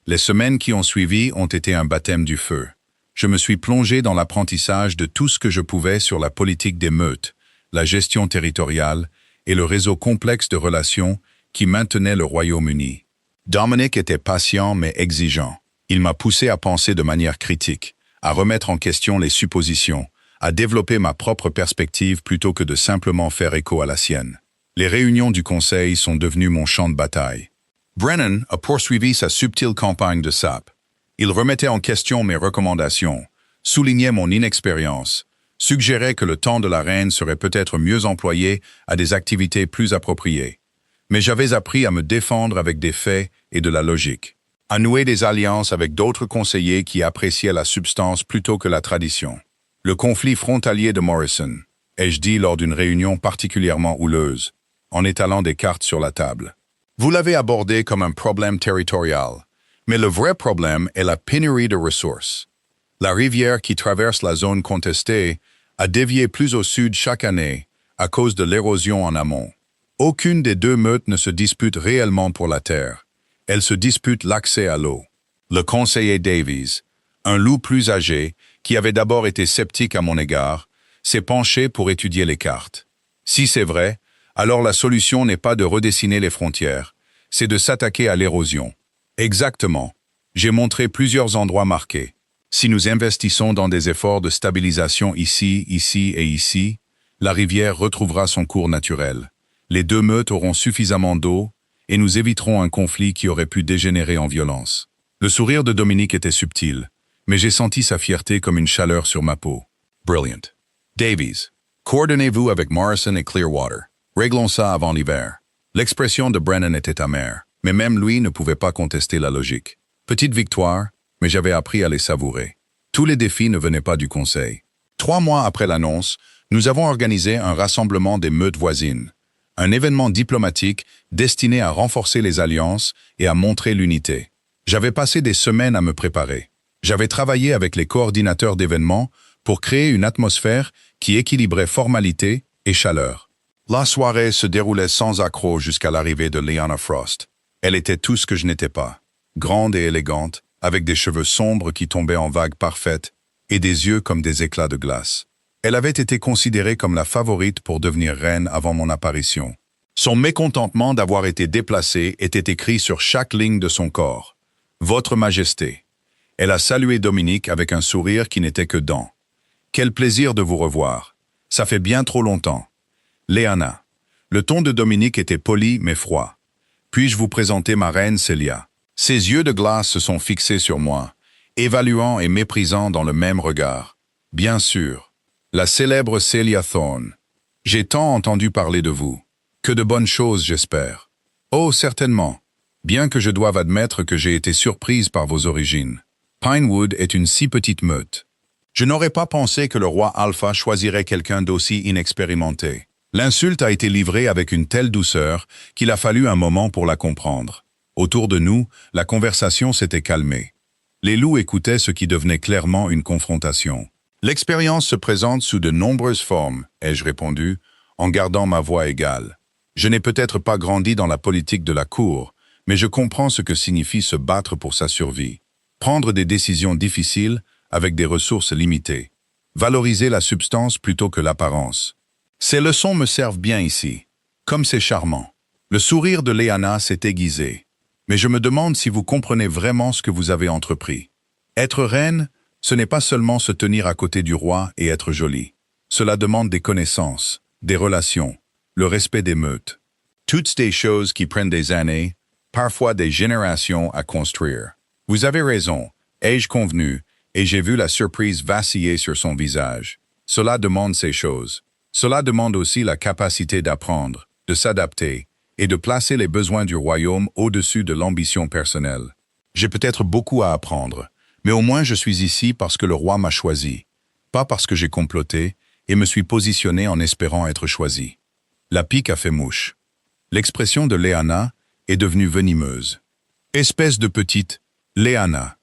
Les semaines qui ont suivi ont été un baptême du feu. Je me suis plongé dans l'apprentissage de tout ce que je pouvais sur la politique des meutes, la gestion territoriale et le réseau complexe de relations qui maintenait le Royaume-Uni. Dominic était patient mais exigeant. Il m'a poussé à penser de manière critique, à remettre en question les suppositions, à développer ma propre perspective plutôt que de simplement faire écho à la sienne. Les réunions du Conseil sont devenues mon champ de bataille. Brennan a poursuivi sa subtile campagne de sape. Il remettait en question mes recommandations, soulignait mon inexpérience, suggérait que le temps de la reine serait peut-être mieux employé à des activités plus appropriées. Mais j'avais appris à me défendre avec des faits et de la logique, à nouer des alliances avec d'autres conseillers qui appréciaient la substance plutôt que la tradition. Le conflit frontalier de Morrison, ai-je dit lors d'une réunion particulièrement houleuse, en étalant des cartes sur la table. Vous l'avez abordé comme un problème territorial, mais le vrai problème est la pénurie de ressources. La rivière qui traverse la zone contestée a dévié plus au sud chaque année à cause de l'érosion en amont. Aucune des deux meutes ne se dispute réellement pour la terre. Elle se dispute l'accès à l'eau. Le conseiller Davies, un loup plus âgé, qui avait d'abord été sceptique à mon égard, s'est penché pour étudier les cartes. Si c'est vrai, alors la solution n'est pas de redessiner les frontières, c'est de s'attaquer à l'érosion. Exactement. J'ai montré plusieurs endroits marqués. Si nous investissons dans des efforts de stabilisation ici et ici, la rivière retrouvera son cours naturel. Les deux meutes auront suffisamment d'eau et nous éviterons un conflit qui aurait pu dégénérer en violence. Le sourire de Dominique était subtil, mais j'ai senti sa fierté comme une chaleur sur ma peau. Brilliant. Davies, coordonnez-vous avec Morrison et Clearwater. Réglons ça avant l'hiver. L'expression de Brennan était amère, mais même lui ne pouvait pas contester la logique. Petite victoire, mais j'avais appris à les savourer. Tous les défis ne venaient pas du Conseil. 3 mois après l'annonce, nous avons organisé un rassemblement des meutes voisines, un événement diplomatique destiné à renforcer les alliances et à montrer l'unité. J'avais passé des semaines à me préparer. J'avais travaillé avec les coordinateurs d'événements pour créer une atmosphère qui équilibrait formalité et chaleur. La soirée se déroulait sans accroc jusqu'à l'arrivée de Lyanna Frost. Elle était tout ce que je n'étais pas. Grande et élégante, avec des cheveux sombres qui tombaient en vagues parfaites et des yeux comme des éclats de glace. Elle avait été considérée comme la favorite pour devenir reine avant mon apparition. Son mécontentement d'avoir été déplacée était écrit sur chaque ligne de son corps. « Votre Majesté ». Elle a salué Dominique avec un sourire qui n'était que dents. « Quel plaisir de vous revoir. Ça fait bien trop longtemps. » Lyanna. Le ton de Dominique était poli mais froid. « Puis-je vous présenter ma reine Célia ?» Ses yeux de glace se sont fixés sur moi, évaluant et méprisant dans le même regard. Bien sûr, la célèbre Celia Thorne. J'ai tant entendu parler de vous. Que de bonnes choses, j'espère. Oh, certainement. Bien que je doive admettre que j'ai été surprise par vos origines. Pinewood est une si petite meute. Je n'aurais pas pensé que le roi Alpha choisirait quelqu'un d'aussi inexpérimenté. L'insulte a été livrée avec une telle douceur qu'il a fallu un moment pour la comprendre. Autour de nous, la conversation s'était calmée. Les loups écoutaient ce qui devenait clairement une confrontation. « L'expérience se présente sous de nombreuses formes », ai-je répondu, en gardant ma voix égale. Je n'ai peut-être pas grandi dans la politique de la cour, mais je comprends ce que signifie se battre pour sa survie. Prendre des décisions difficiles avec des ressources limitées. Valoriser la substance plutôt que l'apparence. Ces leçons me servent bien ici. Comme c'est charmant. Le sourire de Lyanna s'est aiguisé. Mais je me demande si vous comprenez vraiment ce que vous avez entrepris. Être reine, ce n'est pas seulement se tenir à côté du roi et être jolie. Cela demande des connaissances, des relations, le respect des meutes. Toutes des choses qui prennent des années, parfois des générations à construire. Vous avez raison, ai-je convenu, et j'ai vu la surprise vaciller sur son visage. Cela demande ces choses. Cela demande aussi la capacité d'apprendre, de s'adapter, et de placer les besoins du royaume au-dessus de l'ambition personnelle. J'ai peut-être beaucoup à apprendre, mais au moins je suis ici parce que le roi m'a choisi, pas parce que j'ai comploté et me suis positionné en espérant être choisi. La pique a fait mouche. L'expression de Léana est devenue venimeuse. Espèce de petite Léana.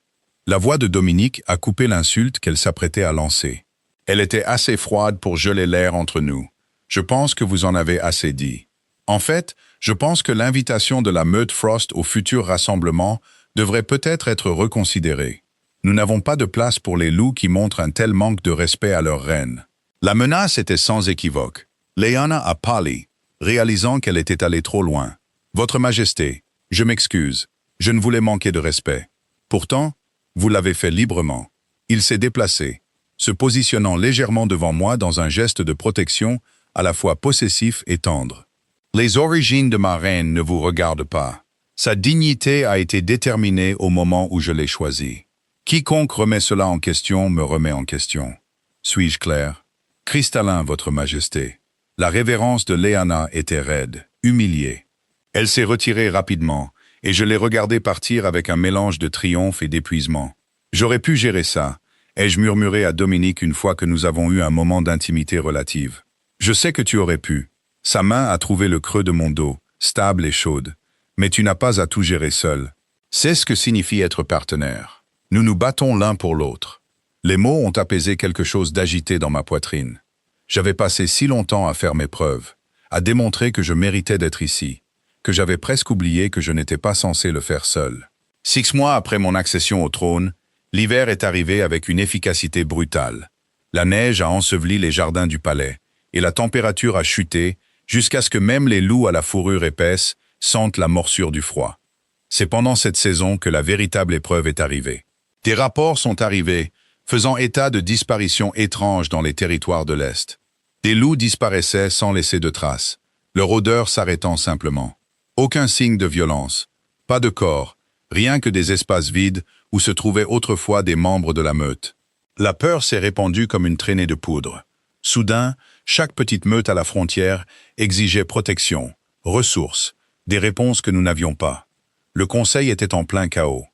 La voix de Dominique a coupé l'insulte qu'elle s'apprêtait à lancer. Elle était assez froide pour geler l'air entre nous. Je pense que vous en avez assez dit. En fait, je pense que l'invitation de la meute Frost au futur rassemblement devrait peut-être être reconsidérée. Nous n'avons pas de place pour les loups qui montrent un tel manque de respect à leur reine. La menace était sans équivoque. Léana a pâli, réalisant qu'elle était allée trop loin. Votre Majesté, je m'excuse, je ne voulais manquer de respect. Pourtant, vous l'avez fait librement. Il s'est déplacé, se positionnant légèrement devant moi dans un geste de protection à la fois possessif et tendre. Les origines de ma reine ne vous regardent pas. Sa dignité a été déterminée au moment où je l'ai choisie. Quiconque remet cela en question me remet en question. Suis-je clair? Cristallin, Votre Majesté. La révérence de Léana était raide, humiliée. Elle s'est retirée rapidement, et je l'ai regardée partir avec un mélange de triomphe et d'épuisement. J'aurais pu gérer ça, ai-je murmuré à Dominique une fois que nous avons eu un moment d'intimité relative. Je sais que tu aurais pu. Sa main a trouvé le creux de mon dos, stable et chaude. Mais tu n'as pas à tout gérer seul. C'est ce que signifie être partenaire. Nous nous battons l'un pour l'autre. Les mots ont apaisé quelque chose d'agité dans ma poitrine. J'avais passé si longtemps à faire mes preuves, à démontrer que je méritais d'être ici, que j'avais presque oublié que je n'étais pas censé le faire seul. 6 mois après mon accession au trône, l'hiver est arrivé avec une efficacité brutale. La neige a enseveli les jardins du palais, et la température a chuté jusqu'à ce que même les loups à la fourrure épaisse sentent la morsure du froid. C'est pendant cette saison que la véritable épreuve est arrivée. Des rapports sont arrivés, faisant état de disparitions étranges dans les territoires de l'Est. Des loups disparaissaient sans laisser de traces, leur odeur s'arrêtant simplement. Aucun signe de violence, pas de corps, rien que des espaces vides où se trouvaient autrefois des membres de la meute. La peur s'est répandue comme une traînée de poudre. Soudain, chaque petite meute à la frontière exigeait protection, ressources, des réponses que nous n'avions pas. Le conseil était en plein chaos.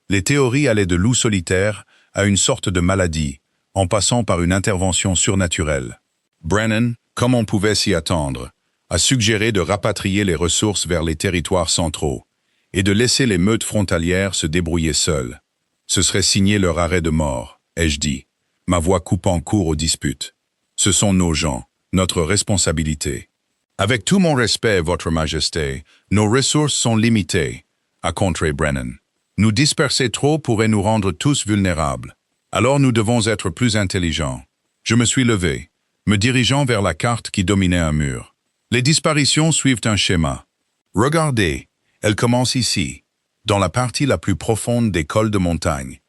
Les théories allaient de loups solitaires à une sorte de maladie, en passant par une intervention surnaturelle. Brennan, comme on pouvait s'y attendre, a suggéré de rapatrier les ressources vers les territoires centraux et de laisser les meutes frontalières se débrouiller seules. Ce serait signer leur arrêt de mort, ai-je dit, ma voix coupant court aux disputes. Ce sont nos gens, notre responsabilité. Avec tout mon respect, Votre Majesté, nos ressources sont limitées, a contré Brennan. Nous disperser trop pourrait nous rendre tous vulnérables. Alors nous devons être plus intelligents. Je me suis levé, me dirigeant vers la carte qui dominait un mur. Les disparitions suivent un schéma. Regardez, elles commencent ici, dans la partie la plus profonde des cols de montagne.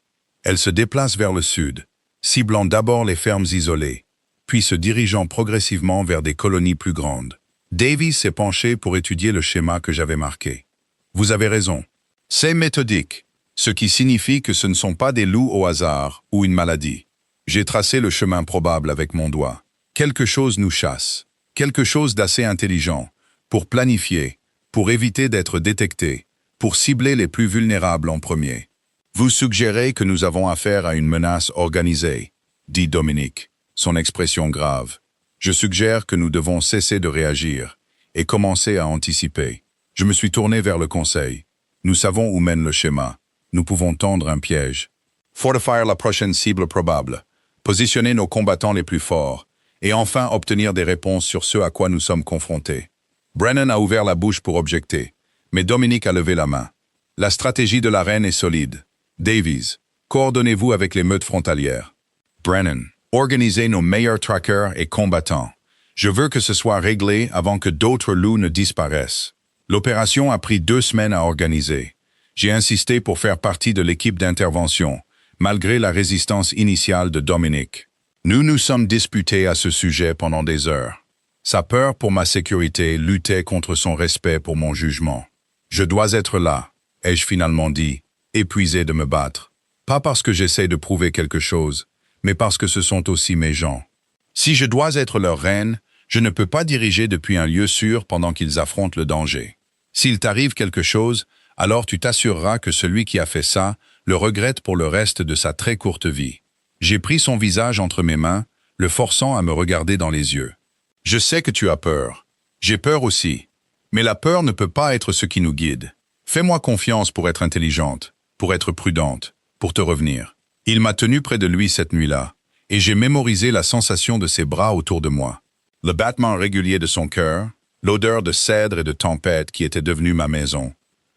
Elles se déplacent vers le sud, ciblant d'abord les fermes isolées, puis se dirigeant progressivement vers des colonies plus grandes. Davies s'est penché pour étudier le schéma que j'avais marqué. Vous avez raison. C'est méthodique, ce qui signifie que ce ne sont pas des loups au hasard ou une maladie. J'ai tracé le chemin probable avec mon doigt. Quelque chose nous chasse, quelque chose d'assez intelligent, pour planifier, pour éviter d'être détecté, pour cibler les plus vulnérables en premier. Vous suggérez que nous avons affaire à une menace organisée, dit Dominique, son expression grave. Je suggère que nous devons cesser de réagir et commencer à anticiper. Je me suis tourné vers le conseil. Nous savons où mène le schéma. Nous pouvons tendre un piège. Fortifier la prochaine cible probable. Positionner nos combattants les plus forts. Et enfin obtenir des réponses sur ce à quoi nous sommes confrontés. Brennan a ouvert la bouche pour objecter, mais Dominique a levé la main. La stratégie de la reine est solide. Davies, coordonnez-vous avec les meutes frontalières. Brennan, organisez nos meilleurs trackers et combattants. Je veux que ce soit réglé avant que d'autres loups ne disparaissent. L'opération a pris 2 semaines à organiser. J'ai insisté pour faire partie de l'équipe d'intervention, malgré la résistance initiale de Dominique. Nous nous sommes disputés à ce sujet pendant des heures. Sa peur pour ma sécurité luttait contre son respect pour mon jugement. Je dois être là, ai-je finalement dit, épuisé de me battre. Pas parce que j'essaie de prouver quelque chose, mais parce que ce sont aussi mes gens. Si je dois être leur reine, je ne peux pas diriger depuis un lieu sûr pendant qu'ils affrontent le danger. S'il t'arrive quelque chose, alors tu t'assureras que celui qui a fait ça le regrette pour le reste de sa très courte vie. J'ai pris son visage entre mes mains, le forçant à me regarder dans les yeux. Je sais que tu as peur. J'ai peur aussi. Mais la peur ne peut pas être ce qui nous guide. Fais-moi confiance pour être intelligente, pour être prudente, pour te revenir. Il m'a tenu près de lui cette nuit-là, et j'ai mémorisé la sensation de ses bras autour de moi. Le battement régulier de son cœur, l'odeur de cèdre et de tempête qui était devenue ma maison.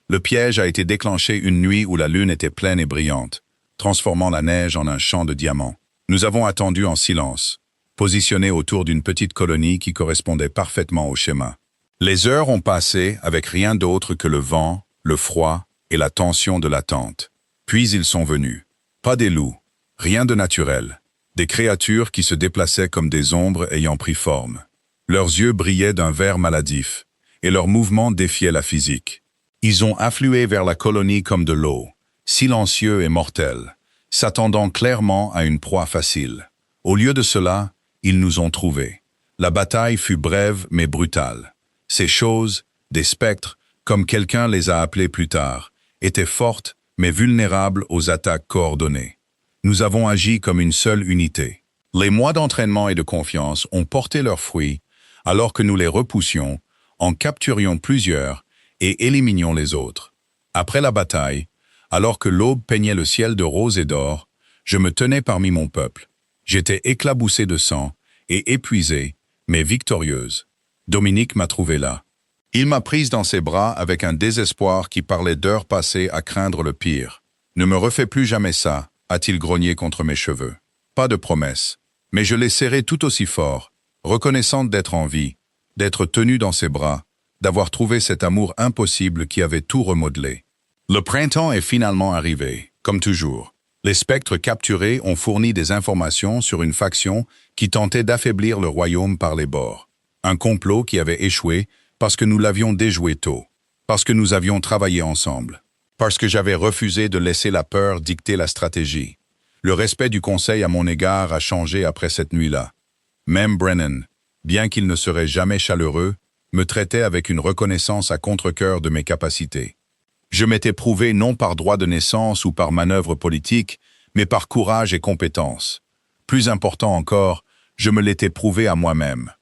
Le piège a été déclenché une nuit où la lune était pleine et brillante, transformant la neige en un champ de diamants. Nous avons attendu en silence, positionnés autour d'une petite colonie qui correspondait parfaitement au schéma. Les heures ont passé avec rien d'autre que le vent, le froid et la tension de l'attente. Puis ils sont venus. Pas des loups, rien de naturel. Des créatures qui se déplaçaient comme des ombres ayant pris forme. Leurs yeux brillaient d'un vert maladif, et leurs mouvements défiaient la physique. Ils ont afflué vers la colonie comme de l'eau, silencieux et mortels, s'attendant clairement à une proie facile. Au lieu de cela, ils nous ont trouvés. La bataille fut brève mais brutale. Ces choses, des spectres, comme quelqu'un les a appelés plus tard, étaient fortes mais vulnérables aux attaques coordonnées. Nous avons agi comme une seule unité. Les mois d'entraînement et de confiance ont porté leurs fruits, alors que nous les repoussions, en capturions plusieurs et éliminions les autres. Après la bataille, alors que l'aube peignait le ciel de rose et d'or, je me tenais parmi mon peuple. J'étais éclaboussé de sang et épuisé, mais victorieuse. Dominique m'a trouvé là. Il m'a prise dans ses bras avec un désespoir qui parlait d'heures passées à craindre le pire. « Ne me refais plus jamais ça », a-t-il grogné contre mes cheveux. Pas de promesse, mais je l'ai serré tout aussi fort, reconnaissante d'être en vie, d'être tenue dans ses bras, d'avoir trouvé cet amour impossible qui avait tout remodelé. Le printemps est finalement arrivé, comme toujours. Les spectres capturés ont fourni des informations sur une faction qui tentait d'affaiblir le royaume par les bords. Un complot qui avait échoué parce que nous l'avions déjoué tôt, parce que nous avions travaillé ensemble, parce que j'avais refusé de laisser la peur dicter la stratégie. Le respect du conseil à mon égard a changé après cette nuit-là. Même Brennan, bien qu'il ne serait jamais chaleureux, me traitait avec une reconnaissance à contre-cœur de mes capacités. Je m'étais prouvé non par droit de naissance ou par manœuvre politique, mais par courage et compétence. Plus important encore, je me l'étais prouvé à moi-même.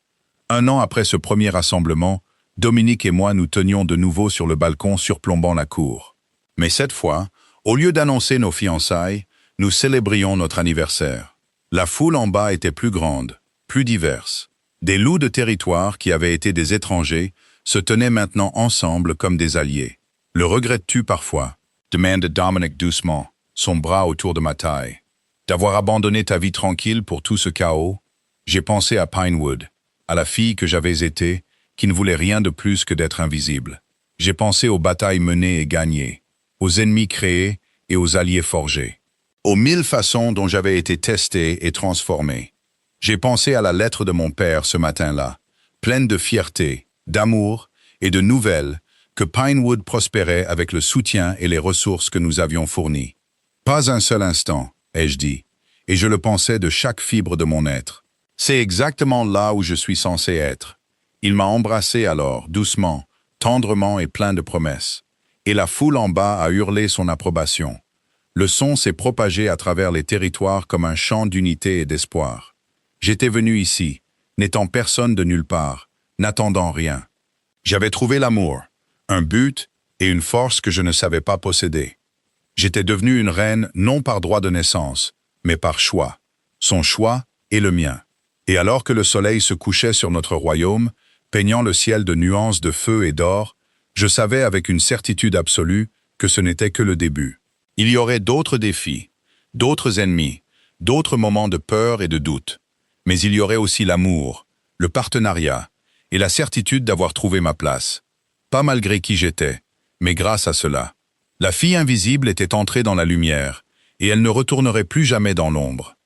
1 an après ce premier rassemblement, Dominique et moi nous tenions de nouveau sur le balcon surplombant la cour. Mais cette fois, au lieu d'annoncer nos fiançailles, nous célébrions notre anniversaire. La foule en bas était plus grande, plus diverse. Des loups de territoire qui avaient été des étrangers se tenaient maintenant ensemble comme des alliés. « Le regrettes-tu parfois ?» demande Dominique doucement, son bras autour de ma taille. « D'avoir abandonné ta vie tranquille pour tout ce chaos ?» J'ai pensé à Pinewood, à la fille que j'avais été, qui ne voulait rien de plus que d'être invisible. J'ai pensé aux batailles menées et gagnées, aux ennemis créés et aux alliés forgés, aux 1000 façons dont j'avais été testé et transformé. J'ai pensé à la lettre de mon père ce matin-là, pleine de fierté, d'amour et de nouvelles, que Pinewood prospérait avec le soutien et les ressources que nous avions fournis. Pas un seul instant, ai-je dit, et je le pensais de chaque fibre de mon être. C'est exactement là où je suis censé être. Il m'a embrassé alors, doucement, tendrement et plein de promesses. Et la foule en bas a hurlé son approbation. Le son s'est propagé à travers les territoires comme un chant d'unité et d'espoir. J'étais venu ici, n'étant personne de nulle part, n'attendant rien. J'avais trouvé l'amour, un but et une force que je ne savais pas posséder. J'étais devenu une reine non par droit de naissance, mais par choix. Son choix et le mien. Et alors que le soleil se couchait sur notre royaume, peignant le ciel de nuances de feu et d'or, je savais avec une certitude absolue que ce n'était que le début. Il y aurait d'autres défis, d'autres ennemis, d'autres moments de peur et de doute. Mais il y aurait aussi l'amour, le partenariat et la certitude d'avoir trouvé ma place. Pas malgré qui j'étais, mais grâce à cela. La fille invisible était entrée dans la lumière, et elle ne retournerait plus jamais dans l'ombre.